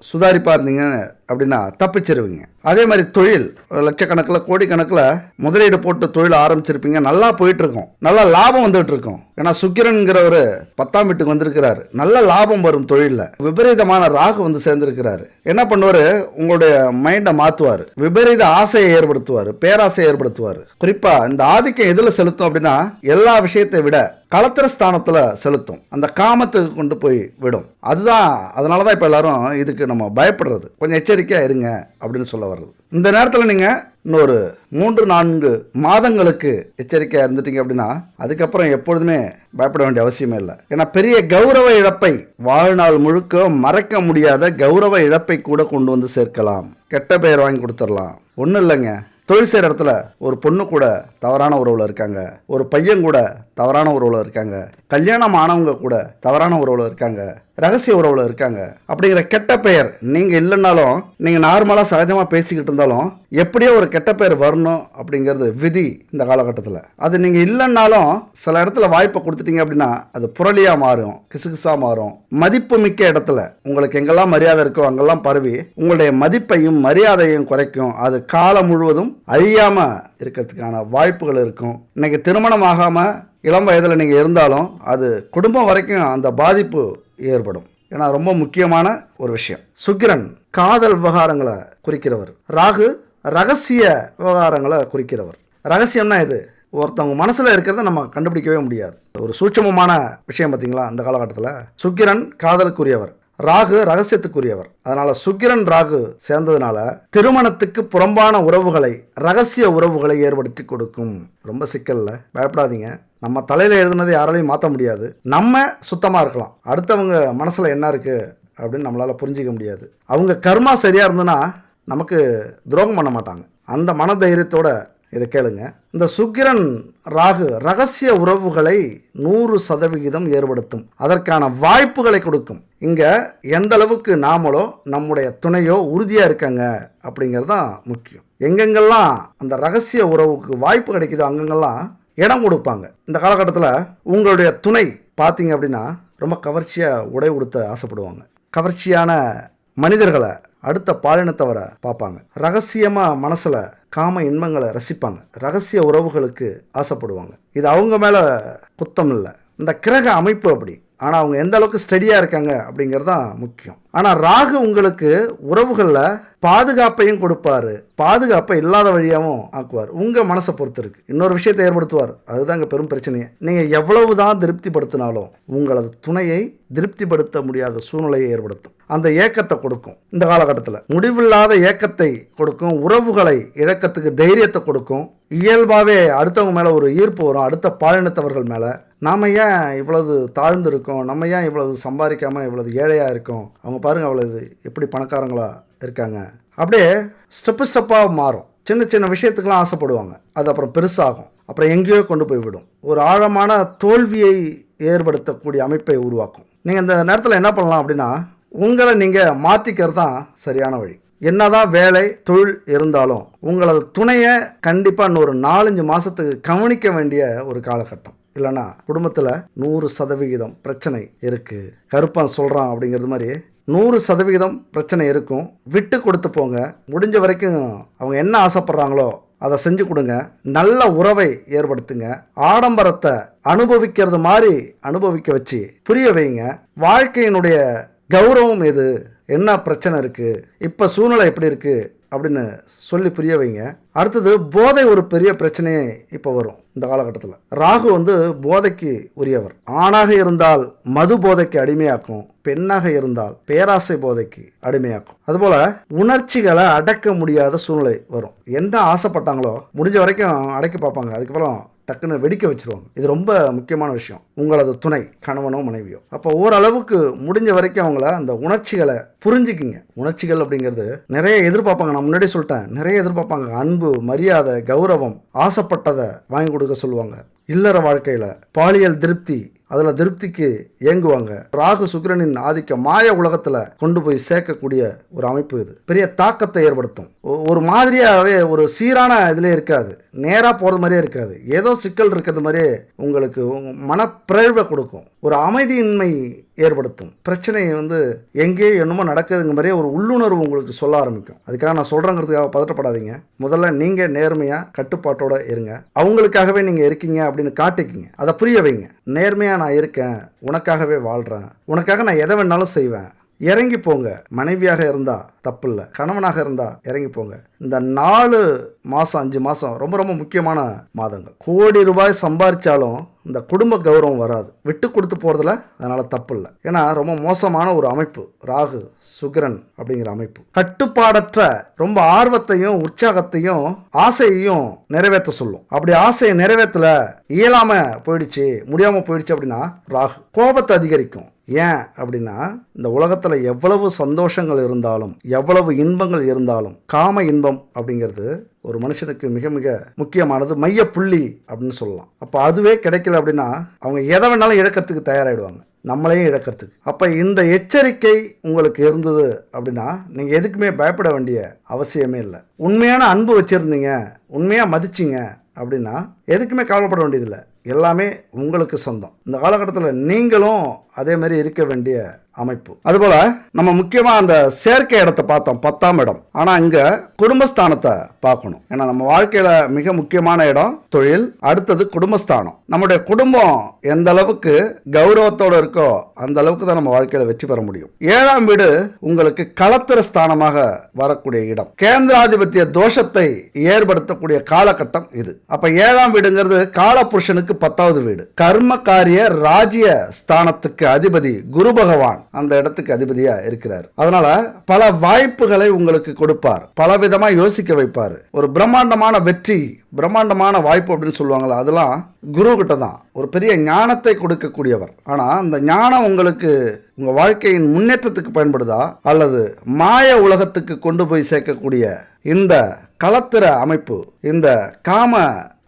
சுதாரிப்பா இருந்தீங்க அப்படின்னா தப்பிச்சிருவீங்க. அதே மாதிரி தொழில் லட்சக்கணக்கில் கோடிக்கணக்கில் முதலீடு போட்டு தொழில் ஆரம்பிச்சிருப்பீங்க, நல்லா போயிட்டு இருக்கும், நல்ல லாபம் வந்துட்டு இருக்கும். ஏன்னா சுக்கிரன்கிறவர் 10ஆம் வீட்டுக்கு வந்திருக்கிறாரு, நல்ல லாபம் வரும் தொழிலில். விபரீதமான ராகு வந்து சேர்ந்திருக்கிறாரு. என்ன பண்ணுவாரு, உங்களுடைய மைண்டை மாற்றுவார், விபரீத ஆசையை ஏற்படுத்துவார், பேராசையை ஏற்படுத்துவார். குறிப்பா இந்த ஆதிக்கம் எதில் செலுத்தும் அப்படின்னா எல்லா விஷயத்தை விட களத்திர ஸ்தானத்தில் செலுத்தும், அந்த காமத்துக்கு கொண்டு போய் விடும். அதுதான் அதனால தான் இப்போ எல்லாரும் இதுக்கு நம்ம பயப்படுறது. கொஞ்சம் எச்சரிக்கையாக இருங்க அப்படின்னு சொல்ல வர்றது. இந்த நேரத்தில் நீங்கள் இன்னொரு 3-4 மாதங்களுக்கு எச்சரிக்கையாக இருந்துட்டீங்க அப்படின்னா அதுக்கப்புறம் எப்பொழுதுமே பயப்பட வேண்டிய அவசியமே இல்லை. ஏன்னா பெரிய கௌரவ இழப்பை, வாழ்நாள் முழுக்க மறைக்க முடியாத கௌரவ இழப்பை கூட கொண்டு வந்து சேர்க்கலாம். கெட்ட பெயர் வாங்கி கொடுத்துடலாம். ஒன்றும் இல்லைங்க, தொழில் செய்கிற இடத்துல ஒரு பொண்ணு கூட தவறான உறவில் இருக்காங்க, ஒரு பையன் கூட தவறான உறவில் இருக்காங்க, கல்யாணம் ஆனவங்க கூட தவறான உறவில் இருக்காங்க, ரகசிய உறவில் இருக்காங்க. அப்படிங்கிற கெட்ட பெயர் நீங்கள் இல்லைன்னாலும், நீங்கள் நார்மலாக சகஜமாக பேசிக்கிட்டு இருந்தாலும் எப்படியோ ஒரு கெட்ட பெயர் வரணும் அப்படிங்கிறது விதி இந்த காலகட்டத்தில். அது நீங்கள் இல்லைன்னாலும் சில இடத்துல வாய்ப்பை கொடுத்துட்டீங்க அப்படின்னா அது புரளியாக மாறும், கிசுகிசா மாறும். மதிப்பு மிக்க இடத்துல உங்களுக்கு எங்கெல்லாம் மரியாதை இருக்கோ அங்கெல்லாம் பரவி உங்களுடைய மதிப்பையும் மரியாதையும் குறைக்கும். அது காலம் முழுவதும் அழியாம இருக்கிறதுக்கான வாய்ப்புகள் இருக்கும். இன்னைக்கு திருமணம் ஆகாம இளம் வயதில் நீங்கள் இருந்தாலும் அது குடும்பம் வரைக்கும் அந்த பாதிப்பு ஏற்படும். ஏன்னா ரொம்ப முக்கியமான ஒரு விஷயம். சுக்கிரன் காதல் விவகாரங்களை குறிக்கிறவர், ராகு ரகசிய விவகாரங்களை குறிக்கிறவர். ரகசியம்னா இது ஒருத்தவங்க மனசுல இருக்கிறத நம்ம கண்டுபிடிக்கவே முடியாது. ஒரு சூட்சமமான விஷயம் பார்த்தீங்களா. அந்த காலகட்டத்தில் சுக்கிரன் காதலுக்குரியவர், ராகு ரகசியத்துக்குரியவர். அதனால சுக்கிரன் ராகு சேர்ந்ததுனால திருமணத்துக்கு புறம்பான உறவுகளை, ரகசிய உறவுகளை ஏற்படுத்தி கொடுக்கும். ரொம்ப சிக்கல்ல, பயப்படாதீங்க. நம்ம தலையில எழுதுனதை யாராலையும் மாற்ற முடியாது. நம்ம சுத்தமா இருக்கலாம், அடுத்தவங்க மனசுல என்ன இருக்கு அப்படின்னு நம்மளால புரிஞ்சிக்க முடியாது. அவங்க கர்மா சரியா இருந்ததுன்னா நமக்கு துரோகம் பண்ண மாட்டாங்க. அந்த மன தைரியத்தோட இதை கேளுங்க. இந்த சுக்கிரன் ராகு ரகசிய உறவுகளை 100% ஏற்படுத்தும், அதற்கான வாய்ப்புகளை கொடுக்கும். இங்க எந்த அளவுக்கு நாமளோ நம்முடைய துணையோ உறுதியா இருக்காங்க அப்படிங்கிறது தான் முக்கியம். எங்கெங்கெல்லாம் அந்த ரகசிய உறவுக்கு வாய்ப்பு கிடைக்குதோ அங்கங்கெல்லாம் இடம் கொடுப்பாங்க. இந்த காலகட்டத்தில் உங்களுடைய துணை பார்த்தீங்க அப்படின்னா ரொம்ப கவர்ச்சியாக உடை உடுத்த ஆசைப்படுவாங்க, கவர்ச்சியான மனிதர்களை, அடுத்த பாலினத்தவரை பார்ப்பாங்க, ரகசியமாக மனசில் காம இன்பங்களை ரசிப்பாங்க, ரகசிய உறவுகளுக்கு ஆசைப்படுவாங்க. இது அவங்க மேலே குத்தம் இல்லை, இந்த கிரக அமைப்பு அப்படி. ஆனால் அவங்க எந்த அளவுக்கு ஸ்டடியாக இருக்காங்க அப்படிங்கிறது தான் முக்கியம். ஆனால் ராகு உங்களுக்கு உறவுகளில் பாதுகாப்பையும் கொடுப்பாரு, பாதுகாப்பை இல்லாத வழியாகவும் ஆக்குவார். உங்கள் மனசை பொறுத்து இருக்கு. இன்னொரு விஷயத்தை ஏற்படுத்துவார், அதுதான் இங்கே பெரும் பிரச்சனையே. நீங்கள் எவ்வளவுதான் திருப்திப்படுத்தினாலும் உங்களது துணையை திருப்திப்படுத்த முடியாத சூழ்நிலையை ஏற்படுத்தும், அந்த ஏக்கத்தை கொடுக்கும். இந்த காலகட்டத்தில் முடிவில்லாத ஏக்கத்தை கொடுக்கும், உறவுகளை இழக்கத்துக்கு தைரியத்தை கொடுக்கும். இயல்பாகவே அடுத்தவங்க மேலே ஒரு ஈர்ப்பு வரும், அடுத்த பாலினத்தவர்கள் மேலே. நாம் ஏன் இவ்வளவு தாழ்ந்து இருக்கோம், நம்ம ஏன் இவ்வளவு சம்பாதிக்காமல் இவ்வளவு ஏழையாக இருக்கோம், அவங்க பாருங்கள் அவ்வளவு எப்படி பணக்காரங்களாக இருக்காங்க அப்படியே ஸ்டெப்பாக மாறும். சின்ன சின்ன விஷயத்துக்கெல்லாம் ஆசைப்படுவாங்க, அது அப்புறம் பெருசாகும், அப்புறம் எங்கேயோ கொண்டு போய் விடும். ஒரு ஆழமான தோல்வியை ஏற்படுத்தக்கூடிய அமைப்பை உருவாக்கும். நீங்கள் இந்த நேரத்தில் என்ன பண்ணலாம் அப்படின்னா, உங்களை நீங்கள் மாற்றிக்கிறது தான் சரியான வழி. என்னதான் வேலை தொழில் இருந்தாலும் உங்களது துணையை கண்டிப்பாக இன்னொரு 4-5 மாதத்துக்கு கவனிக்க வேண்டிய ஒரு காலகட்டம். இல்லைன்னா குடும்பத்தில் 100% பிரச்சனை இருக்குது. கருப்பன் சொல்கிறான் அப்படிங்கிறது மாதிரி 100% பிரச்சனை இருக்கும். விட்டு கொடுத்து போங்க. முடிஞ்ச வரைக்கும் அவங்க என்ன ஆசைப்படுறாங்களோ அதை செஞ்சு கொடுங்க. நல்ல உறவை ஏற்படுத்துங்க. ஆடம்பரத்தை அனுபவிக்கிறது மாதிரி அனுபவிக்க வச்சு புரிய வைங்க. வாழ்க்கையினுடைய கௌரவம் எது, என்ன பிரச்சனை இருக்குது, இப்போ சூழ்நிலை எப்படி இருக்குது அப்படின்னு சொல்லி புரிய வைங்க. அடுத்தது போதை ஒரு பெரிய பிரச்சனையே இப்போ வரும் இந்த காலகட்டத்தில். ராகு போதைக்கு உரியவர். ஆணாக இருந்தால் மது போதைக்கு அடிமையாக்கும், பெண்ணாக இருந்தால் பேராசை போதைக்கு அடிமையாக்கும். அதுபோல் உணர்ச்சிகளை அடக்க முடியாத சூழ்நிலை வரும். என்ன ஆசைப்பட்டாங்களோ முடிஞ்ச வரைக்கும் அடக்கி பார்ப்பாங்க, அதுக்கப்புறம் டக்குன்னு வெடிக்க வச்சுருவாங்க. இது ரொம்ப முக்கியமான விஷயம். உங்களது துணை கணவனோ மனைவியோ அப்போ ஓரளவுக்கு முடிஞ்ச வரைக்கும் அவங்கள அந்த உணர்ச்சிகளை புரிஞ்சுக்கிங்க. உணர்ச்சிகள் அப்படிங்கிறது நிறைய எதிர்பார்ப்பாங்க. நான் முன்னாடி சொல்லிட்டேன், நிறைய எதிர்பார்ப்பாங்க. அன்பு, மரியாதை, கௌரவம், ஆசைப்பட்டதை வாங்கி கொடுக்க சொல்லுவாங்க. இல்லற வாழ்க்கையில் பாலியல் திருப்தி, அதில் திருப்திக்கு இயங்குவாங்க. ராகு சுக்கிரனின் ஆதிக்கம் மாய உலகத்தில் கொண்டு போய் சேர்க்கக்கூடிய ஒரு அமைப்பு. இது பெரிய தாக்கத்தை ஏற்படுத்தும். ஒரு மாதிரியாகவே ஒரு சீரான இதிலே இருக்காது, நேராக போகிறது மாதிரியே இருக்காது, ஏதோ சிக்கல் இருக்கிறது மாதிரியே உங்களுக்கு மனப்பிறழ்வை கொடுக்கும். ஒரு அமைதியின்மை ஏற்படுத்தும். பிரச்சனை எங்கேயோ என்னமோ நடக்குதுங்க மாதிரியே ஒரு உள்ளுணர்வு உங்களுக்கு சொல்ல ஆரம்பிக்கும். அதுக்காக நான் சொல்கிறேங்கிறதுக்காக பதட்டப்படாதீங்க. முதல்ல நீங்கள் நேர்மையாக கட்டுப்பாட்டோட இருங்க. அவங்களுக்காகவே நீங்கள் இருக்கீங்க அப்படின்னு காட்டிக்கிங்க. அதை புரிய வைங்க. நேர்மையாக நான் இருக்கேன், உனக்காகவே வாழ்கிறேன், உனக்காக நான் எதை வேணாலும் செய்வேன், இறங்கி போங்க. மனைவியாக இருந்தால் தப்பு இல்லை, கணவனாக இருந்தால் இறங்கி போங்க. இந்த 4 மாதம் 5 மாதம் ரொம்ப ரொம்ப முக்கியமான மாதங்கள். கோடி ரூபாய் சம்பாதிச்சாலும் இந்த குடும்ப கௌரவம் வராது. விட்டு கொடுத்து போகிறதுல அதனால் தப்பு இல்லை. ஏன்னா ரொம்ப மோசமான ஒரு அமைப்பு ராகு சுக்கிரன் அப்படிங்கிற அமைப்பு. கட்டுப்பாடற்ற ரொம்ப ஆர்வத்தையும் உற்சாகத்தையும் ஆசையையும் நிறைவேற்ற சொல்லும். அப்படி ஆசையை நிறைவேற்றல, இயலாமல் போயிடுச்சு, முடியாமல் போயிடுச்சு அப்படின்னா ராகு கோபத்தை அதிகரிக்கும். ஏன் அப்படின்னா இந்த உலகத்தில் எவ்வளவு சந்தோஷங்கள் இருந்தாலும் எவ்வளவு இன்பங்கள் இருந்தாலும் காம இன்பம் அப்படிங்கிறது ஒரு மனுஷனுக்கு மிக மிக முக்கியமானது, மைய புள்ளி அப்படின்னு சொல்லலாம். அப்போ அதுவே கிடைக்கல அப்படின்னா அவங்க எதை வேணாலும் இழக்கிறதுக்கு தயாராகிடுவாங்க, நம்மளையும் இழக்கிறதுக்கு. அப்போ இந்த எச்சரிக்கை உங்களுக்கு இருந்தது அப்படின்னா நீங்கள் எதுக்குமே பயப்பட வேண்டிய அவசியமே இல்லை. உண்மையான அன்பு வச்சுருந்தீங்க, உண்மையாக மதிச்சிங்க அப்படின்னா எதுக்குமே கவலைப்பட வேண்டியதில்லை. எல்லாமே உங்களுக்கு சொந்தம். இந்த காலகட்டத்தில் நீங்களும் அதே மாதிரி இருக்க வேண்டிய அமைப்பு. அதுபோல நம்ம முக்கியமாக அந்த சேர்க்கை இடத்தை பார்த்தோம், 10ஆம் இடம். ஆனால் இங்கே குடும்பஸ்தானத்தை பார்க்கணும். ஏன்னா நம்ம வாழ்க்கையில் மிக முக்கியமான இடம் தொழில், அடுத்தது குடும்பஸ்தானம். நம்முடைய குடும்பம் எந்த அளவுக்கு கௌரவத்தோடு இருக்கோ அந்த அளவுக்கு தான் நம்ம வாழ்க்கையில் வெற்றி பெற முடியும். 7ஆம் வீடு உங்களுக்கு களத்திர ஸ்தானமாக வரக்கூடிய இடம். கேந்திராதிபத்திய தோஷத்தை ஏற்படுத்தக்கூடிய காலகட்டம் இது. அப்ப 7ஆம் வீடுங்கிறது காலபுருஷனுக்கு 10வது வீடு. கர்ம காரிய ராஜ்ய ஸ்தானத்துக்கு அதிபதி குரு பகவான் அந்த இடத்துக்கு அதிபதியா இருக்கிறார். அதனால பல வாய்ப்புகளை உங்களுக்கு கொடுப்பார், பல விதமா யோசிக்க வைப்பார். ஒரு பிரம்மாண்டமான வெற்றி, பிரம்மாண்டமான வாய்ப்பு அப்படின்னு சொல்லுவாங்களா, அதெல்லாம் குரு கிட்ட தான். ஒரு பெரிய ஞானத்தை கொடுக்கக்கூடியவர். ஆனா அந்த ஞானம் உங்களுக்கு உங்க வாழ்க்கையின் முன்னேற்றத்துக்கு பயன்படுதா அல்லது மாய உலகத்துக்கு கொண்டு போய் சேர்க்கக்கூடிய இந்த களத்திர அமைப்பு, இந்த காம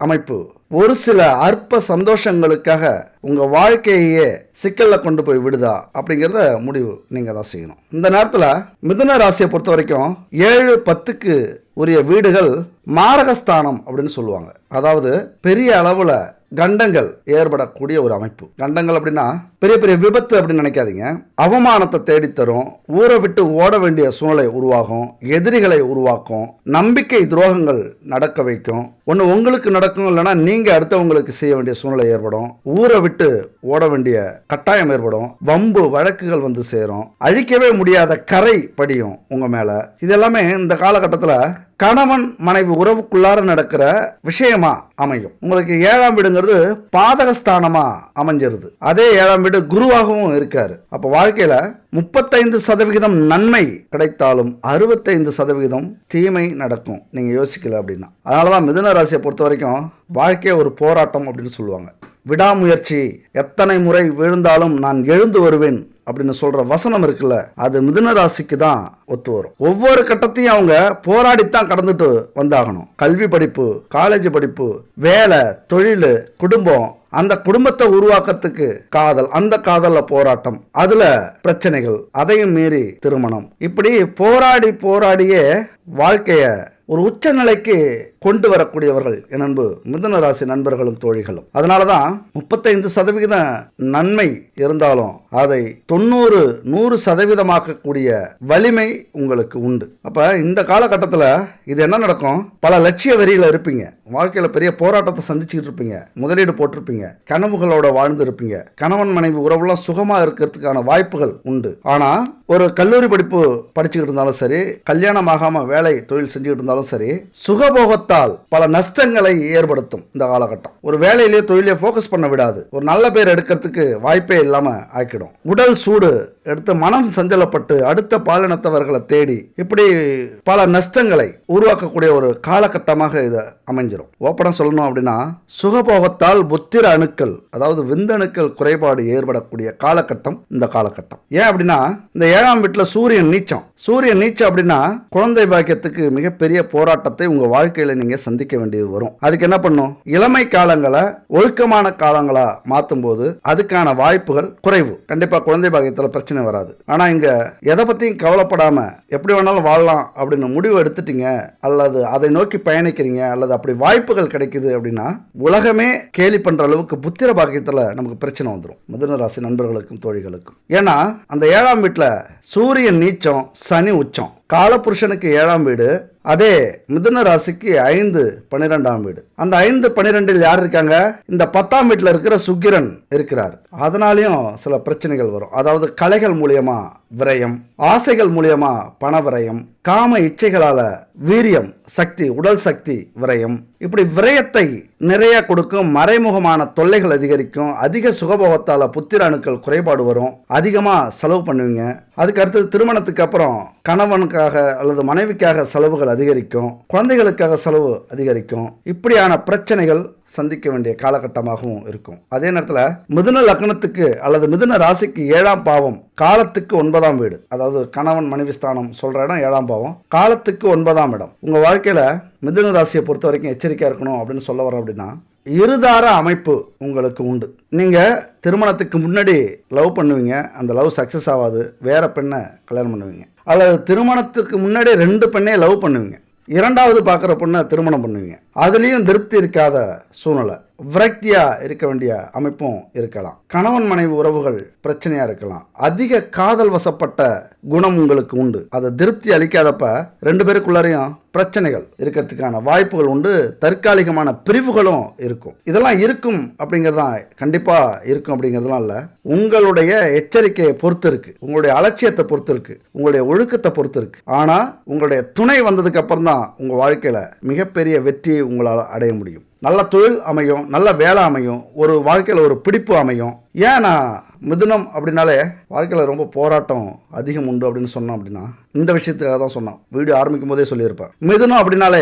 அமைப்பு ஒரு சில அற்ப சந்தோஷங்களுக்காக உங்க வாழ்க்கையே சிக்கல்ல கொண்டு போய் விடுதா அப்படிங்கிறத முடிவு நீங்க தான் செய்யணும். இந்த நேரத்தில் மிதுன ராசியை பொறுத்த வரைக்கும் 7-10க்கு உரிய வீடுகள் மாரகஸ்தானம் அப்படின்னு சொல்லுவாங்க. அதாவது பெரிய அளவுல கண்டங்கள் ஏற்படக்கூடிய ஒரு அமைப்பு. கண்டங்கள் அப்படின்னா பெரிய பெரிய விபத்து அப்படின்னு நினைக்காதீங்க. அவமானத்தை தேடித்தரும், ஊரை விட்டு ஓட வேண்டிய சூழ்நிலை உருவாகும், எதிரிகளை உருவாக்கும், நம்பிக்கை துரோகங்கள் நடக்க வைக்கும். ஒன்று உங்களுக்கு நடக்கும், இல்லைன்னா நீங்க அடுத்தவங்களுக்கு செய்ய வேண்டிய சூழ்நிலை ஏற்படும், ஊரை விட்டு ஓட வேண்டிய கட்டாயம் ஏற்படும், வம்பு வழக்குகள் வந்து சேரும், அழிக்கவே முடியாத கரை படியும் உங்க மேல. இதெல்லாமே இந்த காலகட்டத்தில் கணவன் மனைவி உறவுக்குள்ளார நடக்கிற விஷயமா அமையும். உங்களுக்கு 7ஆம் வீடுங்கிறது பாதகஸ்தானமா அமைஞ்சிருது. அதே 7ஆம் வீடு குருவாகவும் இருக்காரு. அப்ப வாழ்க்கையில 35% நன்மை கிடைத்தாலும் 65% தீமை நடக்கும், நீங்க யோசிக்கல அப்படின்னா. அதனாலதான் மிதுன ராசியை பொறுத்த வரைக்கும் வாழ்க்கையை ஒரு போராட்டம் அப்படின்னு சொல்லுவாங்க. விடாமுயற்சி, எத்தனை முறை விழுந்தாலும் நான் எழுந்து வருவேன் அப்படின்னு சொல்ற வசனம் இருக்குல்ல, அது மிதுன ராசிக்கு தான் ஒத்து வரும். ஒவ்வொரு கட்டத்தையும் அவங்க போராடித்தான் கடந்துட்டு வந்தாகணும். கல்வி படிப்பு, காலேஜ் படிப்பு, வேலை, தொழில், குடும்பம், அந்த குடும்பத்தை உருவாக்கத்துக்கு காதல், அந்த காதல்ல போராட்டம், அதுல பிரச்சனைகள், அதையும் மீறி திருமணம், இப்படி போராடியே வாழ்க்கைய ஒரு உச்ச நிலைக்கு கொண்டு வரக்கூடியவர்கள் என் அன்பு மிதுன ராசி நண்பர்களும் தோழிகளும். அதனாலதான் 35% நன்மை இருந்தாலும் அதை 90-100% வலிமை உங்களுக்கு உண்டு. அப்ப இந்த காலகட்டத்தில் இது என்ன நடக்கும்? பல லட்சிய வரியில இருப்பீங்க, வாழ்க்கையில பெரிய போராட்டத்தை சந்திச்சுட்டு இருப்பீங்க, முதலீடு போட்டிருப்பீங்க, கனவுகளோட வாழ்ந்து இருப்பீங்க, கணவன் மனைவி உறவுலாம் சுகமா இருக்கிறதுக்கான வாய்ப்புகள் உண்டு. ஆனா ஒரு கல்லூரி படிப்பு படிச்சுக்கிட்டு இருந்தாலும் சரி, கல்யாணம் ஆகாம வேலை தொழில் செஞ்சுக்கிட்டு இருந்தாலும் சரி, சுகபோகத்தால் பல நஷ்டங்களை ஏற்படுத்தும். இந்த காலகட்டம் ஒரு வேலையிலேயே தொழிலே போக்கஸ் பண்ண விடாது, ஒரு நல்ல பேர் எடுக்கிறதுக்கு வாய்ப்பே இல்லாம ஆக்கிடும். உடல் சூடு எடுத்து மனம் சஞ்சலப்பட்டு அடுத்த பாலினத்தவர்களை தேடி இப்படி பல நஷ்டங்களை உருவாக்கக்கூடிய ஒரு காலகட்டமாக இது அமைஞ்சிடும். ஓப்பனா சொல்லணும் அப்படின்னா, சுகபோகத்தால் புத்திர அணுக்கள், அதாவது விந்தணுக்கள் குறைபாடு ஏற்படக்கூடிய காலகட்டம் இந்த காலகட்டம். ஏன் அப்படின்னா, இந்த 7ஆம் வீட்டுல சூரியன் நீச்சம் அப்படின்னா குழந்தை பாக்கியத்துக்கு மிகப்பெரிய போராட்டத்தை உங்க வாழ்க்கையில நீங்க சந்திக்க வேண்டியது வரும். அதுக்கு என்ன பண்ணும்? இளமை காலங்களை ஒழுக்கமான காலங்களா மாற்றும் போது அதுக்கான வாய்ப்புகள் குறைவு. கண்டிப்பா குழந்தை பாக்கியத்துல பிரச்சனை வராது. ஆனா இங்க எதை பத்தியும் கவலைப்படாம எப்படி வேணாலும் வாழலாம் அப்படின்னு முடிவு எடுத்துட்டீங்க, அல்லது அதை நோக்கி பயணிக்கிறீங்க, அல்லது அப்படி வாய்ப்புகள் கிடைக்குது அப்படின்னா உலகமே கேலி பண்ற அளவுக்கு புத்திர பாக்கியத்துல நமக்கு பிரச்சனை வந்துடும் மிதுன ராசி நண்பர்களுக்கும் தோழிகளுக்கும். ஏன்னா அந்த 7ஆம் வீட்டுல சூரியன் நீச்சம், சனி உச்சம். காலபுருஷனுக்கு 7ஆம் வீடு, அதே மிதுன ராசிக்கு 5-12ஆம் வீடு. அந்த 5-12 யார் இருக்காங்க? இந்த 10ஆம் வீட்டுல இருக்கிற சுக்கிரன் இருக்கிறார். அதனாலையும் சில பிரச்சனைகள் வரும். அதாவது கலைகள் மூலியமா விரயம், ஆசைகள் மூலியமா பண விரயம், காம இச்சைகளால வீரியம், சக்தி, உடல் சக்தி விரயம், இப்படி விரயத்தை நிறைய கொடுக்கும். மறைமுகமான தொல்லைகள் அதிகரிக்கும். அதிக சுகபோகத்தால புத்திர அணுக்கள் குறைபாடு வரும். அதிகமா செலவு பண்ணுவீங்க. அதுக்கு அடுத்தது திருமணத்துக்கு அப்புறம் கணவனுக்காக அல்லது மனைவிக்காக செலவுகள் அதிகரிக்கும், குழந்தைகளுக்காக செலவு அதிகரிக்கும். இப்படியான பிரச்சனைகள் சந்திக்க வேண்டிய காலகட்டமாகவும் இருக்கும். அதே நேரத்தில் மிதுன லக்னத்துக்கு அல்லது மிதுன ராசிக்கு 7ஆம் பாவம் காலத்துக்கு 9ஆம் வீடு, அதாவது கணவன் மனைவி ஸ்தானம் சொல்ற இடம் 7ஆம் பாவம், காலத்துக்கு 9ஆம் இடம். உங்க வாழ்க்கையில மிதுன ராசியை பொறுத்த வரைக்கும் எச்சரிக்கையா இருக்கணும் அப்படின்னு சொல்ல வரோம். அப்படின்னா இருதார அமைப்பு உங்களுக்கு உண்டு. நீங்க திருமணத்துக்கு முன்னாடி லவ் பண்ணுவீங்க, அந்த லவ் சக்சஸ் ஆகாது, வேற பெண்ணை கல்யாணம் பண்ணுவீங்க. அல்லது திருமணத்துக்கு முன்னாடி 2 பெண்ணே லவ் பண்ணுவீங்க, 2வது பார்க்குற பொண்ணை திருமணம் பண்ணுவீங்க. அதுலேயும் திருப்தி இருக்காத சூழ்நிலை, விரக்தியா இருக்க வேண்டிய அமைப்பும் இருக்கலாம். கணவன் மனைவி உறவுகள் பிரச்சனையா இருக்கலாம். அதிக காதல் வசப்பட்ட குணம் உங்களுக்கு உண்டு. அதை திருப்தி அளிக்காதப்ப 2 பேருக்குள்ளாரையும் பிரச்சனைகள் இருக்கிறதுக்கான வாய்ப்புகள் உண்டு. தற்காலிகமான பிரிவுகளும் இருக்கும். இதெல்லாம் இருக்கும் அப்படிங்கிறதான், கண்டிப்பா இருக்கும் அப்படிங்கிறதுலாம் இல்லை. உங்களுடைய எச்சரிக்கையை பொறுத்து இருக்கு, உங்களுடைய அலட்சியத்தை பொறுத்து இருக்கு, உங்களுடைய ஒழுக்கத்தை பொறுத்து இருக்கு. ஆனா உங்களுடைய துணை வந்ததுக்கு அப்புறம் தான் உங்க வாழ்க்கையில மிகப்பெரிய வெற்றியை உங்களால் அடைய முடியும். நல்ல தொழில் அமையும், நல்ல வேலை அமையும், ஒரு வாழ்க்கையில் ஒரு பிடிப்பு அமையும். ஏன் நான் மிதுனம் அப்படின்னாலே வாழ்க்கையில் ரொம்ப போராட்டம் அதிகம் உண்டு அப்படின்னு சொன்னோம் அப்படின்னா இந்த விஷயத்துக்காக தான் சொன்னோம். வீடியோ ஆரம்பிக்கும் போதே சொல்லியிருப்பேன். மிதுனம் அப்படின்னாலே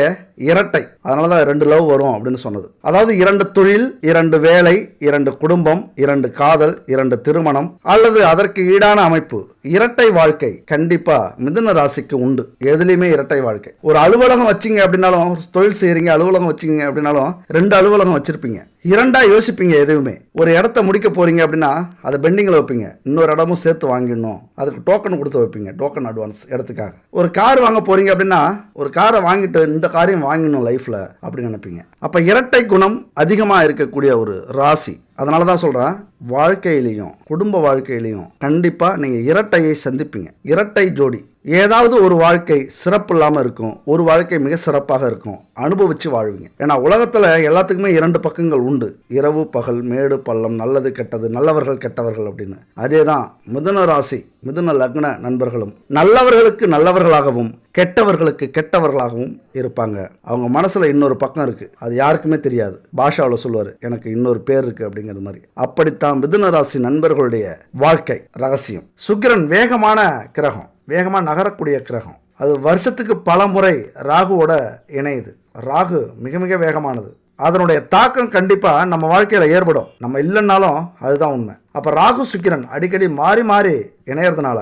இரட்டை, அதனால தான் 2 லவ் வரும் அப்படின்னு சொன்னது. அதாவது 2 தொழில், 2 வேலை, 2 குடும்பம், 2 காதல், 2 திருமணம், அல்லது அதற்கு ஈடான அமைப்பு. இரட்டை வாழ்க்கை கண்டிப்பா மிதுன ராசிக்கு உண்டு. எதுலையுமே இரட்டை வாழ்க்கை. ஒரு அலுவலகம் வச்சிங்க அப்படின்னாலும், தொழில் செய்யறீங்க, அலுவலகம் வச்சிங்க அப்படின்னாலும் 2 அலுவலகம் வச்சிருப்பீங்க. 2ஆ யோசிப்பீங்க. எதுவுமே ஒரு இடத்த முடிக்க போறீங்க அப்படின்னா அதை பெண்டிங்கில் வைப்பீங்க, இன்னொரு இடமும் சேர்த்து வாங்கிடணும், அதுக்கு டோக்கன் கொடுத்து வைப்பீங்க, டோக்கன் அட்வான்ஸ் இடத்துக்காக. ஒரு கார் வாங்க போறீங்க அப்படின்னா ஒரு காரை வாங்கிட்டு இந்த காரையும் வாங்கணும் லைஃப்ல அப்படின்னு நினைப்பீங்க. அப்ப இரட்டை குணம் அதிகமா இருக்கக்கூடிய ஒரு ராசி. அதனால தான் சொல்கிறேன், வாழ்க்கையிலையும் குடும்ப வாழ்க்கையிலையும் கண்டிப்பாக நீங்கள் இரட்டையை சந்திப்பீங்க. இரட்டை ஜோடி. ஏதாவது ஒரு வாழ்க்கை சிறப்பு இல்லாமல் இருக்கும், ஒரு வாழ்க்கை மிக சிறப்பாக இருக்கும். அனுபவித்து வாழ்வீங்க. ஏன்னா உலகத்தில் எல்லாத்துக்குமே 2 பக்கங்கள் உண்டு, இரவு பகல், மேடு பள்ளம், நல்லது கெட்டது, நல்லவர்கள் கெட்டவர்கள் அப்படின்னு. அதே தான் மிதுன ராசி மிதுன லக்ன நண்பர்களும் நல்லவர்களுக்கு நல்லவர்களாகவும் கெட்டவர்களுக்கு கெட்டவர்களாகவும் இருப்பாங்க. அவங்க மனசுல இன்னொரு பக்கம் இருக்கு, அது யாருக்குமே தெரியாது. பாஷாவில் சொல்லுவார், எனக்கு இன்னொரு பேர் இருக்கு அப்படிங்கிறது மாதிரி. அப்படித்தான் மிதுன ராசி நண்பர்களுடைய வாழ்க்கை ரகசியம். சுக்கிரன் வேகமான கிரகம், வேகமாக நகரக்கூடிய கிரகம். அது வருஷத்துக்கு பல முறை ராகுவோட இணையுது. ராகு மிக மிக வேகமானது. அதனுடைய தாக்கம் கண்டிப்பாக நம்ம வாழ்க்கையில் ஏற்படும். நம்ம இல்லைன்னாலும் அதுதான் உண்மை. அப்போ ராகு சுக்கிரன் அடிக்கடி மாறி மாறி இணையறதுனால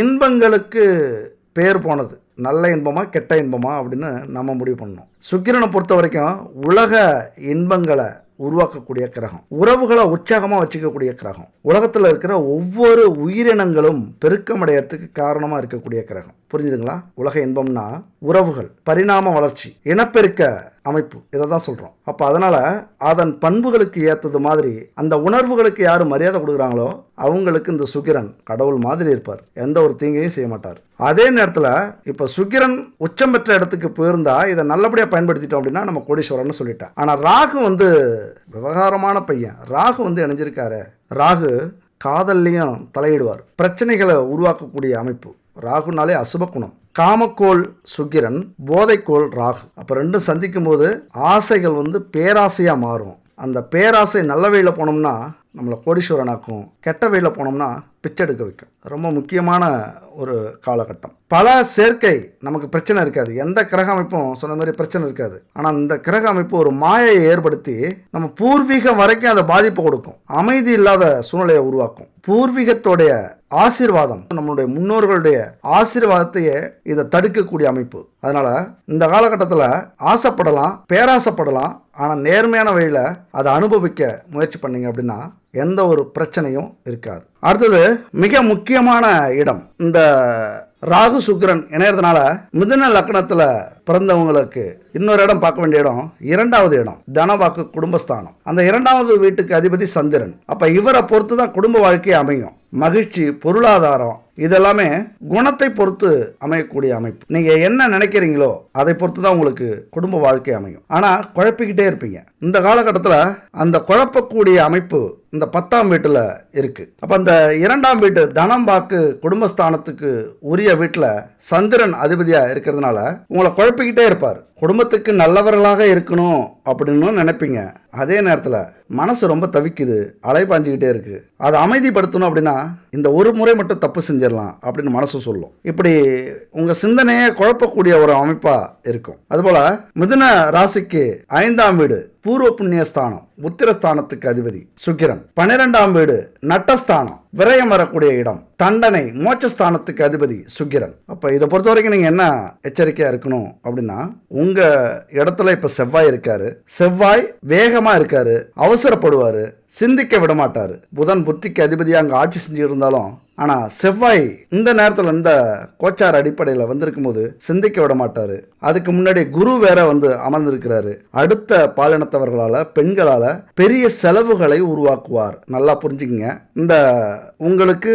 இன்பங்களுக்கு பேர் போனது நல்ல இன்பமா கெட்ட இன்பமா அப்படின்னு நம்ம முடிவு பண்ணணும். சுக்கிரனை பொறுத்த வரைக்கும் உலக இன்பங்களை உருவாக்கக்கூடிய கிரகம், உறவுகளை உற்சாகமாக வச்சுக்கக்கூடிய கிரகம், உலகத்தில் இருக்கிற ஒவ்வொரு உயிரினங்களும் பெருக்கமடையறதுக்கு காரணமாக இருக்கக்கூடிய கிரகம். புரிஞ்சுதுங்களா? உலக இன்பம்னா உறவுகள், பரிணாம வளர்ச்சி, இனப்பெருக்க அமைப்பு, இதை தான் சொல்கிறோம். அப்போ அதனால் அதன் பண்புகளுக்கு ஏற்றது மாதிரி அந்த உணர்வுகளுக்கு யார் மரியாதை கொடுக்குறாங்களோ அவங்களுக்கு இந்த சுக்கிரன் கடவுள் மாதிரி இருப்பார், எந்த ஒரு தீங்கையும் செய்ய மாட்டார். அதே நேரத்தில் இப்போ சுக்கிரன் உச்சம் பெற்ற இடத்துக்கு போயிருந்தா இதை நல்லபடியாக பயன்படுத்திட்டோம் அப்படின்னா நம்ம கோடீஸ்வரன் சொல்லிட்டேன். ஆனால் ராகு விவகாரமான பையன். ராகு இணைஞ்சிருக்காரு. ராகு காதல்லையும் தலையிடுவார், பிரச்சனைகளை உருவாக்கக்கூடிய அமைப்பு. ராகுனாலே அசுப குணம். காமக்கோள் சுக்கிரன், போதைக்கோள் ராகு. அப்போ ரெண்டும் சந்திக்கும் போது ஆசைகள் பேராசையாக மாறும். அந்த பேராசை நல்ல வழியில் போனோம்னா நம்மளை கோடீஸ்வரனாக்கும், கெட்ட வழியில் போனோம்னா பிச்சை எடுக்க வைக்கும். ரொம்ப முக்கியமான ஒரு காலகட்டம். பல சேர்க்கை நமக்கு பிரச்சனை இருக்காது, எந்த கிரக அமைப்பும் சொன்ன மாதிரி பிரச்சனை இருக்காது. ஆனால் இந்த கிரக அமைப்பு ஒரு மாயையை ஏற்படுத்தி நம்ம பூர்வீகம் வரைக்கும் அதை பாதிப்பு கொடுக்கும், அமைதி இல்லாத சூழ்நிலையை உருவாக்கும். பூர்வீகத்தோடைய ஆசீர்வாதம், நம்மளுடைய முன்னோர்களுடைய ஆசீர்வாதத்தையே இதை தடுக்கக்கூடிய அமைப்பு. அதனால இந்த காலகட்டத்தில் ஆசைப்படலாம், பேராசைப்படலாம், ஆனால் நேர்மையான வழியில் அதை அனுபவிக்க முயற்சி பண்ணீங்க அப்படின்னா எந்த ஒரு பிரச்சனையும் இருக்காது. அடுத்தது மிக முக்கியமான இடம். இந்த ராகு சுக்கிரன் இணையறதுனால மிதுன லக்னத்தில் பிறந்தவங்களுக்கு இன்னொரு இடம் பார்க்க வேண்டிய இடம் 2வது இடம், தனவாக்கு குடும்பஸ்தானம். அந்த 2வது வீட்டுக்கு அதிபதி சந்திரன். அப்போ இவரை பொறுத்து தான் குடும்ப வாழ்க்கை அமையும். மகிழ்ச்சி, பொருளாதாரம் இதெல்லாமே குணத்தை பொறுத்து அமையக்கூடிய அமைப்பு. நீங்கள் என்ன நினைக்கிறீங்களோ அதை பொறுத்து தான் உங்களுக்கு குடும்ப வாழ்க்கை அமையும். ஆனால் குழப்பிக்கிட்டே இருப்பீங்க. இந்த காலகட்டத்தில் அந்த குழப்பக்கூடிய அமைப்பு இந்த 10ஆம் வீட்டில் இருக்கு. அப்போ அந்த 2ஆம் வீட்டு தனம் வாக்கு குடும்பஸ்தானத்துக்கு உரிய வீட்டில் சந்திரன் அதிபதியாக இருக்கிறதுனால உங்களை குழப்பிக்கிட்டே இருப்பார். குடும்பத்துக்கு நல்லவர்களாக இருக்கணும் அப்படின்னு நினைப்பீங்க. அதே நேரத்தில் மனசு ரொம்ப தவிக்குது, அலைபாஞ்சிக்கிட்டே இருக்கு. அதை அமைதிப்படுத்தணும் அப்படின்னா இந்த ஒரு முறை மட்டும் தப்பு செஞ்சிடலாம் அப்படின்னு மனசு சொல்லும். இப்படி உங்கள் சிந்தனையை குழப்பக்கூடிய ஒரு அமைப்பாக இருக்கும். அதுபோல் மிதுன ராசிக்கு 5ஆம் வீடு பூர்வ புண்ணிய ஸ்தானம், உத்திரஸ்தானத்துக்கு அதிபதி சுக்கிரன். 12ஆம் வீடு நட்டஸ்தானம், விரயம் வரக்கூடிய இடம், தண்டனை, மோட்சஸ்தானத்துக்கு அதிபதி சுக்கிரன். அப்போ இதை பொறுத்த வரைக்கும் நீங்கள் என்ன எச்சரிக்கையாக இருக்கணும் அப்படின்னா, உங்கள் இடத்துல இப்போ செவ்வாய் இருக்காரு. செவ்வாய் வேகமாக இருக்காரு, அவசரப்படுவார், சிந்திக்க விட மாட்டார். புதன் புத்திக்கு அதிபதியாக அங்கே ஆட்சி செஞ்சுட்டு இருந்தாலும் ஆனால் செவ்வாய் இந்த நேரத்தில் இந்த கோச்சார் அடிப்படையில் வந்திருக்கும் போது சிந்திக்க விட மாட்டார். அதுக்கு முன்னாடி குரு வேற அமர்ந்திருக்கிறாரு. அடுத்த பாலினத்தவர்களால், பெண்களால் பெரிய செலவுகளை உருவாக்குவார். நல்லா புரிஞ்சுக்கங்க. இந்த உங்களுக்கு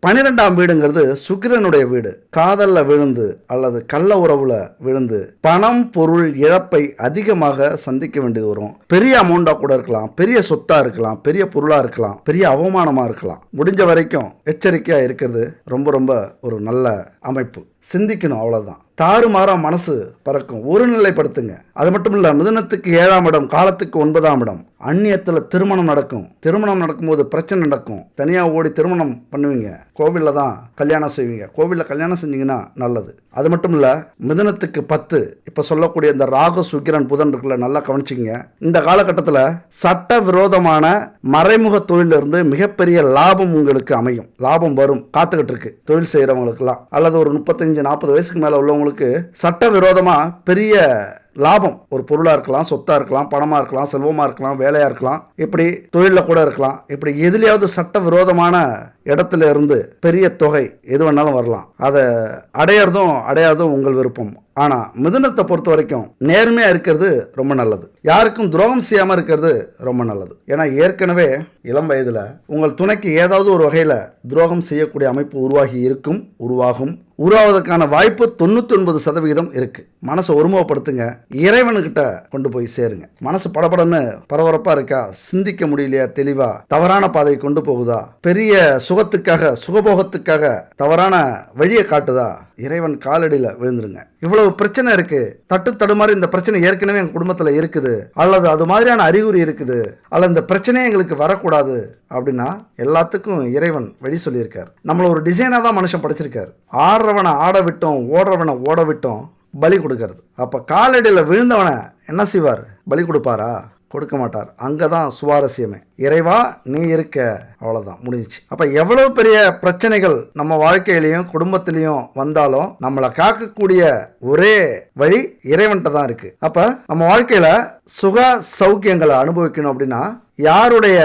12ஆம் வீடுங்கிறது சுக்கிரனுடைய வீடு. காதல்ல விழுந்து அல்லது கள்ள உறவுல விழுந்து பணம் பொருள் இழப்பை அதிகமாக சந்திக்க வேண்டியது வரும். பெரிய அமௌண்டா கூட இருக்கலாம், பெரிய சொத்தா இருக்கலாம், பெரிய பொருளா இருக்கலாம், பெரிய அவமானமா இருக்கலாம். முடிஞ்ச வரைக்கும் எச்சரிக்கையா இருக்கிறது ரொம்ப ரொம்ப ஒரு நல்ல அமைப்பு. சிந்திக்கணும், அவ்வளவுதான். தாறுமாறா மனசு பறக்கும். ஒரு நிலைப்படுத்துங்க. அது மட்டும் இல்ல, மிதுனத்துக்கு 7ஆம் இடம், காலத்துக்கு 9ஆம் இடம். அந்நியத்துல திருமணம் நடக்கும். திருமணம் நடக்கும்போது பிரச்சனை நடக்கும். தனியா ஓடி திருமணம் பண்ணுவீங்க, கோவில்ல தான் கல்யாணம் செய்வீங்க. கோவில்ல கல்யாணம் செஞ்சீங்கன்னா நல்லது. அது மட்டும் இல்ல, மிதுனத்துக்கு 10 இப்ப சொல்லக்கூடிய இந்த ராகு சுக்கிரன் புதன் இருக்குல்ல, நல்லா கவனிச்சிங்க. இந்த காலகட்டத்தில் சட்ட விரோதமான மறைமுக தொழில இருந்து மிகப்பெரிய லாபம் உங்களுக்கு அமையும். லாபம் வரும், காத்துக்கிட்டு இருக்கு தொழில் செய்யறவங்களுக்குலாம். அல்லது ஒரு 35-40 வயசுக்கு மேல உள்ளவங்களுக்கு சட்ட விரோதமா பெரிய லாபம், ஒரு பொருளாக இருக்கலாம், சொத்தாக இருக்கலாம், பணமாக இருக்கலாம், செல்வமாக இருக்கலாம், வேலையாக இருக்கலாம், இப்படி தொழிலில் கூட இருக்கலாம். இப்படி எதுலையாவது சட்ட விரோதமான இடத்துல இருந்து பெரிய தொகை எது வேணாலும் வரலாம். அதை அடையாததும் உங்கள் விருப்பம். ஆனால் மிதுனத்தை பொறுத்த வரைக்கும் நேர்மையாக இருக்கிறது ரொம்ப நல்லது. யாருக்கும் துரோகம் செய்யாமல் இருக்கிறது ரொம்ப நல்லது. ஏன்னா ஏற்கனவே இளம் வயதில் உங்கள் துணைக்கு ஏதாவது ஒரு வகையில் துரோகம் செய்யக்கூடிய அமைப்பு உருவாகும். உருவாவதற்கான வாய்ப்பு 99% இருக்கு. மனசை ஒருமுகப்படுத்துங்க, இறைவனுக்கிட்ட கொண்டு போய் சேருங்க. மனசு படபடன்னு பரபரப்பா இருக்கா, சிந்திக்க முடியலையா, தெளிவா தவறான பாதையை கொண்டு போகுதா, பெரிய சுகத்துக்காக சுகபோகத்துக்காக தவறான வழியை காட்டுதா, இறைவன் காலடியில் விழுந்துருங்க. இவ்வளவு பிரச்சனை இருக்கு, தடுமாறி இந்த பிரச்சனை ஏற்கனவே எங்க குடும்பத்துல இருக்குது, அல்லது அது மாதிரியான அறிகுறி இருக்குது, அல்லது இந்த பிரச்சனையே எங்களுக்கு வரக்கூடாது அப்படின்னா எல்லாத்துக்கும் இறைவன் வழி சொல்லியிருக்கார். நம்மள ஒரு டிசைனா தான் மனுஷன் படைச்சிருக்காரு. ஆடுறவனை ஆட விட்டோம், ஓடுறவனை ஓட விட்டோம், பலி கொடுக்கறது. அப்போ காலடியில் விழுந்தவனை என்ன செய்வார்? பலி கொடுப்பாரா? கொடுக்க மாட்டார். அங்கே தான் சுவாரஸ்யமே. இறைவா நீ இருக்க, அவ்வளோதான், முடிஞ்சிச்சு. அப்போ எவ்வளோ பெரிய பிரச்சனைகள் நம்ம வாழ்க்கையிலையும் குடும்பத்திலையும் வந்தாலும் நம்மளை காக்கக்கூடிய ஒரே வழி இறைவன்கிட்ட தான் இருக்கு. அப்போ நம்ம வாழ்க்கையில் சுக சௌக்கியங்களை அனுபவிக்கணும் அப்படின்னா யாருடைய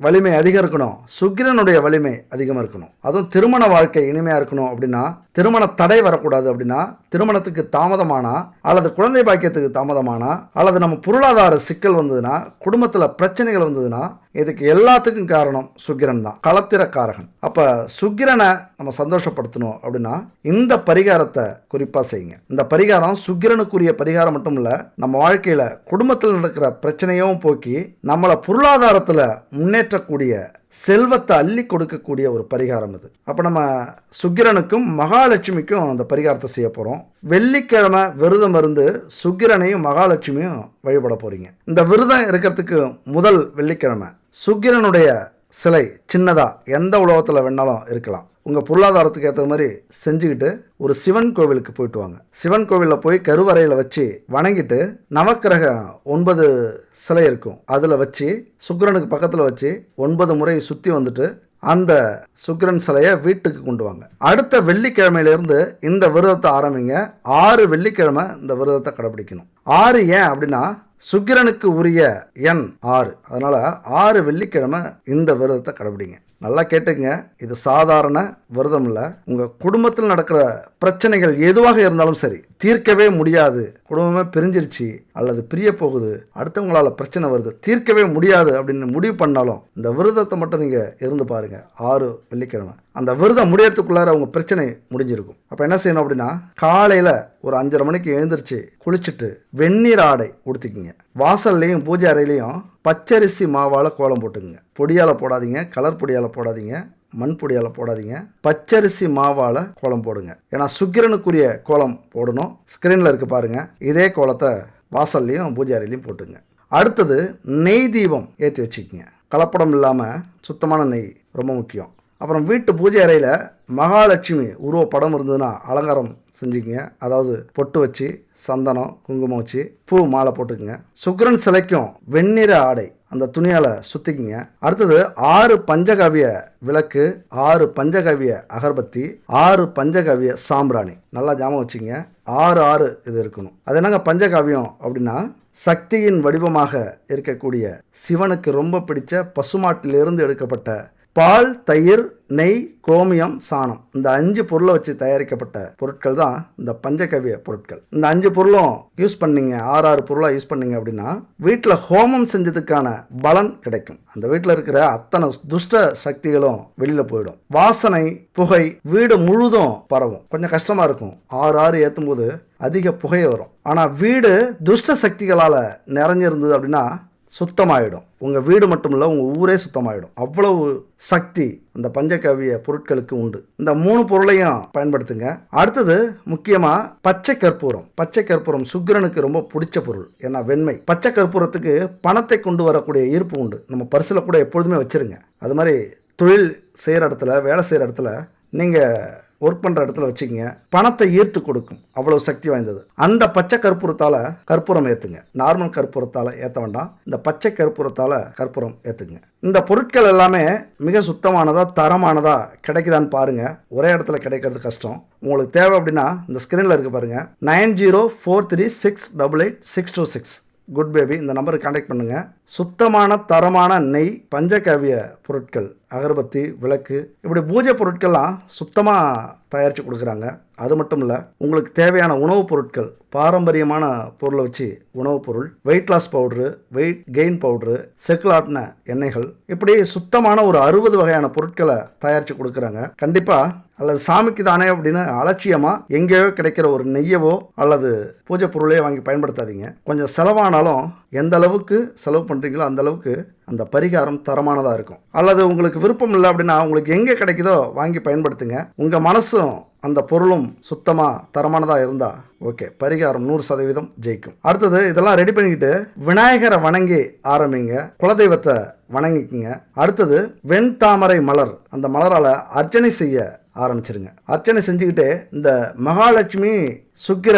வலிமை அதிகம் இருக்கணும்? சுக்கிரனுடைய வலிமை அதிகமாக இருக்கணும். அதுவும் திருமண வாழ்க்கை இனிமையாக இருக்கணும் அப்படின்னா, திருமண தடை வரக்கூடாது அப்படின்னா, திருமணத்துக்கு தாமதமானா அல்லது குழந்தை பாக்கியத்துக்கு தாமதமானா அல்லது நம்ம பொருளாதார சிக்கல் வந்ததுன்னா, குடும்பத்தில் பிரச்சனைகள் வந்ததுன்னா, இதுக்கு எல்லாத்துக்கும் காரணம் சுக்கிரன் தான், களத்திரக்காரகன். அப்போ சுக்கிரனை நம்ம சந்தோஷப்படுத்தணும் அப்படின்னா இந்த பரிகாரத்தை குறிப்பாக செய்யுங்க. இந்த பரிகாரம் சுக்கிரனுக்குரிய பரிகாரம் மட்டும் இல்லை, நம்ம வாழ்க்கையில் குடும்பத்தில் நடக்கிற பிரச்சனையும் போக்கி நம்மளை பொருளாதாரத்தில் முன்னேற்றக்கூடிய செல்வத்தை அள்ளி கொடுக்கக்கூடிய ஒரு பரிகாரம் இது. அப்போ நம்ம சுக்கிரனுக்கும் மகாலட்சுமிக்கும் அந்த பரிகாரத்தை செய்ய போகிறோம். வெள்ளிக்கிழமை விரதம் இருந்து சுக்கிரனையும் மகாலட்சுமியும் வழிபட போகிறீங்க. இந்த விரதம் இருக்கிறதுக்கு முதல் வெள்ளிக்கிழமை சுக்கிரனுடைய சிலை சின்னதாக எந்த உலகத்தில் வேணாலும் இருக்கலாம். உங்கள் பொருளாதாரத்துக்கு ஏற்ற மாதிரி செஞ்சுக்கிட்டு ஒரு சிவன் கோவிலுக்கு போயிட்டு வாங்க. சிவன் கோவிலில் போய் கருவறையில் வச்சு வணங்கிட்டு நவக்கிரக 9 சிலை இருக்கும், அதில் வச்சு சுக்கிரனுக்கு பக்கத்தில் வச்சு 9 முறை சுற்றி வந்துட்டு அந்த சுக்கிரன் சிலையை வீட்டுக்கு கொண்டு வாங்க. அடுத்த வெள்ளிக்கிழமையிலேருந்து இந்த விரதத்தை ஆரம்பிங்க. 6 வெள்ளிக்கிழமை இந்த விரதத்தை கடைபிடிக்கணும். 6 ஏன் அப்படின்னா சுக்கிரனுக்கு உரிய எண் 6, அதனால 6 வெள்ளிக்கிழமை இந்த விரதத்தை கடைபிடிங்க. நல்லா கேட்டுங்க, இது சாதாரண விரதம் இல்லை. உங்கள் குடும்பத்தில் நடக்கிற பிரச்சனைகள் எதுவாக இருந்தாலும் சரி, தீர்க்கவே முடியாது, குடும்பமே பிரிஞ்சிருச்சு அல்லது பிரிய போகுது, அடுத்தவங்களால் பிரச்சனை வருது, தீர்க்கவே முடியாது அப்படின்னு முடிவு பண்ணாலும் இந்த விரதத்தை மட்டும் நீங்கள் இருந்து பாருங்கள். 6 வெள்ளிக்கிழமை அந்த விரதம் முடியறதுக்குள்ளார உங்கள் பிரச்சனை முடிஞ்சிருக்கும். அப்போ என்ன செய்யணும் அப்படின்னா, காலையில் ஒரு 5:30 மணிக்கு எழுந்திரிச்சு குளிச்சுட்டு வெந்நீர் ஆடை உடுத்திக்கிங்க. வாசல்லையும் பூஜை அறையிலையும் பச்சரிசி மாவால் கோலம் போட்டுக்குங்க. பொடியால் போடாதீங்க, கலர் பொடியால் போடாதீங்க, மண் பொடியால் போடாதீங்க, பச்சரிசி மாவால் கோலம் போடுங்க. ஏன்னா சுக்கிரனுக்குரிய கோலம் போடணும். ஸ்க்ரீனில் இருக்கு பாருங்கள், இதே கோலத்தை வாசல்லையும் பூஜை அறையிலையும் போட்டுங்க. அடுத்தது நெய் தீபம் ஏற்றி வச்சுக்கோங்க. கலப்படம் இல்லாமல் சுத்தமான நெய் ரொம்ப முக்கியம். அப்புறம் வீட்டு பூஜை அறையில் மகாலட்சுமி உருவ படம் இருந்ததுன்னா அலங்காரம் செஞ்சுக்கங்க. அதாவது பொட்டு வச்சு சந்தனம் குங்குமம் வச்சு பூ மாலை போட்டுக்குங்க. சுக்கிரன் சிலைக்கும் வெண்ணிற ஆடை அந்த துணியால் சுற்றிக்குங்க. அடுத்தது 6 பஞ்சகவிய விளக்கு, 6 பஞ்சகவிய அகர்பத்தி, 6 பஞ்சகவிய சாம்பிராணி. நல்லா ஞாபகம் வச்சுங்க, 6 இது இருக்கணும். அது என்னங்க பஞ்சகாவியம் அப்படின்னா, சக்தியின் வடிவமாக இருக்கக்கூடிய சிவனுக்கு ரொம்ப பிடிச்ச பசுமாட்டிலிருந்து எடுக்கப்பட்ட பால், தயிர், நெய், கோமியம், சாணம், இந்த 5 பொருளை வச்சு தயாரிக்கப்பட்ட பொருட்கள் தான் இந்த பஞ்சகவிய பொருட்கள். இந்த 5 பொருளும் யூஸ் பண்ணீங்க, 6 பொருளாக யூஸ் பண்ணீங்க அப்படின்னா வீட்டில் ஹோமம் செஞ்சதுக்கான பலன் கிடைக்கும். அந்த வீட்டில் இருக்கிற அத்தனை துஷ்ட சக்திகளும் வெளியில் போயிடும். வாசனை, புகை வீடு முழுதும் பரவும். கொஞ்சம் கஷ்டமாக இருக்கும், 6 ஏற்றும் போது அதிக புகை வரும். ஆனால் வீடு துஷ்ட சக்திகளால் நிறைஞ்சிருந்தது அப்படின்னா சுத்தமாயிடும். உங்கள் வீடு மட்டும் இல்லை, உங்கள் ஊரே சுத்தமாயிடும். அவ்வளவு சக்தி அந்த பஞ்சகவிய பொருட்களுக்கு உண்டு. இந்த 3 பொருளையும் பயன்படுத்துங்க. அடுத்தது முக்கியமாக பச்சை கற்பூரம். பச்சை கற்பூரம் சுக்கிரனுக்கு ரொம்ப பிடிச்ச பொருள். ஏன்னா வெண்மை. பச்சை கற்பூரத்துக்கு பணத்தை கொண்டு வரக்கூடிய ஈர்ப்பு உண்டு. நம்ம பர்சில் கூட எப்பொழுதுமே வச்சுருங்க. அது மாதிரி தொழில் செய்கிற இடத்துல, வேலை செய்கிற இடத்துல, நீங்கள் ஒர்க் பண்ணுற இடத்துல வச்சுக்கிங்க, பணத்தை ஈர்த்து கொடுக்கும். அவ்வளோ சக்தி வாய்ந்தது. அந்த பச்சை கற்பூரத்தால் கற்பூரம் ஏற்றுங்க. நார்மல் கற்பூரத்தால் ஏற்ற வேண்டாம், இந்த பச்சை கற்பூரத்தால் கற்பூரம் ஏற்றுங்க. இந்த பொருட்கள் எல்லாமே மிக சுத்தமானதா தரமானதா கிடைக்குதான்னு பாருங்கள். ஒரே இடத்துல கிடைக்கிறது கஷ்டம். உங்களுக்கு தேவை அப்படின்னா இந்த ஸ்க்ரீனில் இருக்குது பாருங்கள், 9043688626 குட் பேபி, இந்த நம்பருக்கு கான்டாக்ட் பண்ணுங்கள். சுத்தமான தரமான நெய், பஞ்சகவிய பொருட்கள், அகர்பத்தி, விளக்கு, இப்படி பூஜை பொருட்கள்லாம் சுத்தமாக தயாரித்து கொடுக்குறாங்க. அது மட்டும் இல்லை, உங்களுக்கு தேவையான உணவுப் பொருட்கள், பாரம்பரியமான பொருளை வச்சு உணவுப் பொருள், weight loss powder, weight gain powder, செக்குலாட்டின எண்ணெய்கள், இப்படி சுத்தமான ஒரு 60 வகையான பொருட்களை தயாரித்து கொடுக்குறாங்க. கண்டிப்பாக அல்லது சாமிக்கு தானே அப்படின்னு அலட்சியமாக எங்கேயோ கிடைக்கிற ஒரு நெய்யவோ அல்லது பூஜை பொருளையோ வாங்கி பயன்படுத்தாதீங்க. கொஞ்சம் செலவானாலும் எந்த அளவுக்கு செலவு பண்ணுறீங்களோ அந்த அளவுக்கு அந்த பரிகாரம் தரமானதாக இருக்கும். அல்லது உங்களுக்கு விருப்பம் இல்லை அப்படின்னா உங்களுக்கு எங்கே கிடைக்குதோ வாங்கி பயன்படுத்துங்க. உங்கள் மனசும் அந்த பொருளும் சுத்தமாக தரமானதாக இருந்தால் ஓகே, பரிகாரம் 100% ஜெயிக்கும். அடுத்தது இதெல்லாம் ரெடி பண்ணிக்கிட்டு விநாயகரை வணங்கி ஆரம்பிங்க. குலதெய்வத்தை வணங்கிக்குங்க. அடுத்தது வெண்தாமரை மலர், அந்த மலரால் அர்ச்சனை செய்ய ஆரம்பிச்சிருங்க. அர்ச்சனை செஞ்சுக்கிட்டே இந்த மகாலட்சுமி சுக்கிர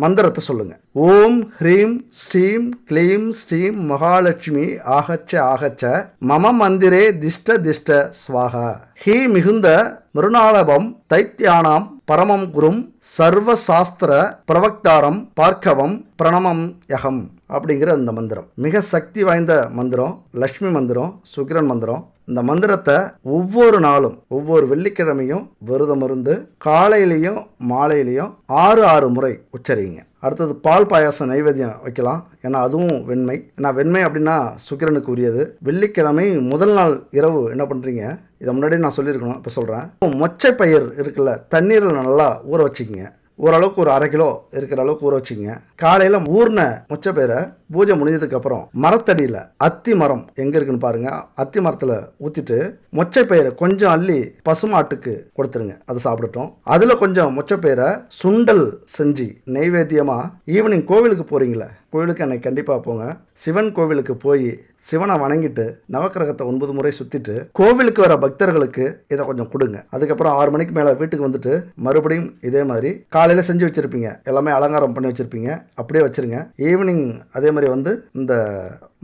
மந்திரத்தை சொல்லுங்க. ஓம் ஹ்ரீம் ஸ்ரீம் க்ளீம் ஸ்ரீம் மகாலட்சுமி ஆகச்ச ஆகச்ச மம மந்திரே திஷ்ட திஷ்ட ஸ்வாகா ஹீ மிகுந்த மிருணாளபம் தைத்தியானாம் பரமம் குரும் சர்வசாஸ்திர பிரவக்தாரம் பார்க்கவம் பிரணமம் யகம் அப்படிங்கிற இந்த மந்திரம் மிக சக்தி வாய்ந்த மந்திரம். லக்ஷ்மி மந்திரம், சுக்கிரன் மந்திரம். இந்த மந்திரத்தை ஒவ்வொரு நாளும் ஒவ்வொரு வெள்ளிக்கிழமையும் விரதம் இருந்து காலையிலையும் மாலையிலையும் 6 முறை உச்சரிங்க. அடுத்தது பால் பாயாசம் நைவேத்தியம் வைக்கலாம். ஏன்னா அதுவும் வெண்மை. ஏன்னா வெண்மை அப்படின்னா சுக்கிரனுக்கு உரியது. வெள்ளிக்கிழமை முதல் நாள் இரவு என்ன பண்ணுறீங்க, இதை முன்னாடி நான் சொல்லியிருக்கணும், இப்போ சொல்கிறேன். மொச்சை பயிர் இருக்குல்ல, தண்ணீரில் நல்லா ஊற வச்சுக்கிங்க. ஓரளவுக்கு ஒரு 1/2 கிலோ இருக்கிற அளவுக்கு ஊற வச்சுங்க. காலையில் ஊர்ன மொச்சை பயிரை பூஜை முடிஞ்சதுக்கு அப்புறம் மரத்தடியில் அத்தி மரம் எங்கே இருக்குன்னு பாருங்க, அத்தி மரத்தில் ஊற்றிட்டு மொச்சை பயிரை கொஞ்சம் அள்ளி பசுமாட்டுக்கு கொடுத்துருங்க, அது சாப்பிடட்டும். அதில் கொஞ்சம் மொச்சை பயிரை சுண்டல் செஞ்சு நெய்வேத்தியமாக ஈவினிங் கோவிலுக்கு போகிறீங்களே, கோவிலுக்கு அன்னைக்கு கண்டிப்பாக போங்க. சிவன் கோவிலுக்கு போய் சிவனை வணங்கிட்டு நவக்கிரகத்தை 9 முறை சுற்றிட்டு கோவிலுக்கு வர பக்தர்களுக்கு இதை கொஞ்சம் கொடுங்க. அதுக்கப்புறம் 6 மணிக்கு மேலே வீட்டுக்கு வந்துட்டு மறுபடியும் இதே மாதிரி காலையில் செஞ்சு வச்சுருப்பீங்க, எல்லாமே அலங்காரம் பண்ணி வச்சுருப்பீங்க, அப்படியே வச்சுருங்க. ஈவினிங் அதே மாதிரி வந்து இந்த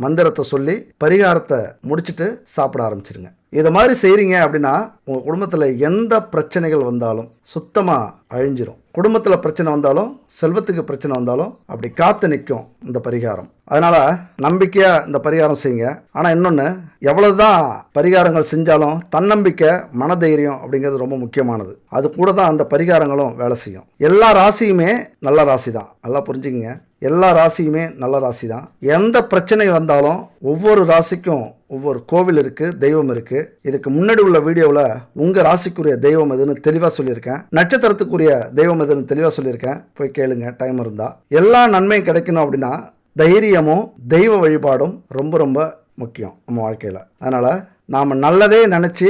மந்திரத்தை சொல்லி பரிகாரத்தை முடிச்சுட்டு சாப்பிட ஆரம்பிச்சிருங்க. இதை மாதிரி செய்கிறீங்க அப்படின்னா உங்கள் குடும்பத்தில் எந்த பிரச்சனைகள் வந்தாலும் சுத்தமாக அழிஞ்சிரும். குடும்பத்தில் பிரச்சனை வந்தாலும் செல்வத்துக்கு பிரச்சனை வந்தாலும் அப்படி காத்து நிற்கும் இந்த பரிகாரம். அதனால் நம்பிக்கையாக இந்த பரிகாரம் செய்யுங்க. ஆனால் இன்னொன்று, எவ்வளவுதான் பரிகாரங்கள் செஞ்சாலும் தன்னம்பிக்கை மனதைரியம் அப்படிங்கிறது ரொம்ப முக்கியமானது. அது கூட தான் அந்த பரிகாரங்களும் வேலை செய்யும். எல்லா ராசியுமே நல்ல ராசி தான், நல்லா புரிஞ்சுக்கங்க. எல்லா ராசியுமே நல்ல ராசி தான். எந்த பிரச்சனை வந்தாலும் ஒவ்வொரு ராசிக்கும் ஒவ்வொரு கோவில் இருக்குது, தெய்வம் இருக்குது. இதுக்கு முன்னாடி உள்ள வீடியோவில் உங்கள் ராசிக்குரிய தெய்வம் எதுன்னு தெளிவாக சொல்லியிருக்கேன். நட்சத்திரத்துக்குரிய தெய்வம் எதுன்னு தெளிவாக சொல்லியிருக்கேன், போய் கேளுங்க டைம் இருந்தால். எல்லா நன்மையும் கிடைக்கணும் அப்படின்னா தைரியமும் தெய்வ வழிபாடும் ரொம்ப ரொம்ப முக்கியம் நம்ம வாழ்க்கையில். அதனால் நாம் நல்லதே நினச்சி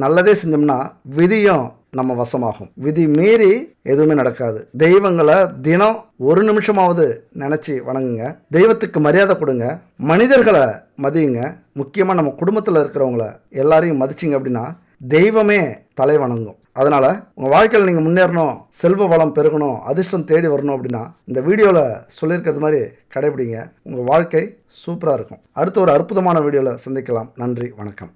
நல்லதே செஞ்சோம்னா விதியும் நம்ம வசமாகும். விதி மீறி எதுவுமே நடக்காது. தெய்வங்களை தினம் 1 நிமிஷமாவது நினச்சி வணங்குங்க. தெய்வத்துக்கு மரியாதை கொடுங்க. மனிதர்களை மதியுங்க. முக்கியமாக நம்ம குடும்பத்தில் இருக்கிறவங்கள எல்லாரையும் மதிச்சிங்க அப்படின்னா தெய்வமே தலை வணங்கும். அதனால் உங்கள் வாழ்க்கையில் நீங்கள் முன்னேறணும், செல்வ வளம் பெருகணும், அதிர்ஷ்டம் தேடி வரணும் அப்படின்னா இந்த வீடியோவில் சொல்லியிருக்கிறது மாதிரி கடைபிடிங்க. உங்கள் வாழ்க்கை சூப்பராக இருக்கும். அடுத்த ஒரு அற்புதமான வீடியோவில் சந்திக்கலாம். நன்றி, வணக்கம்.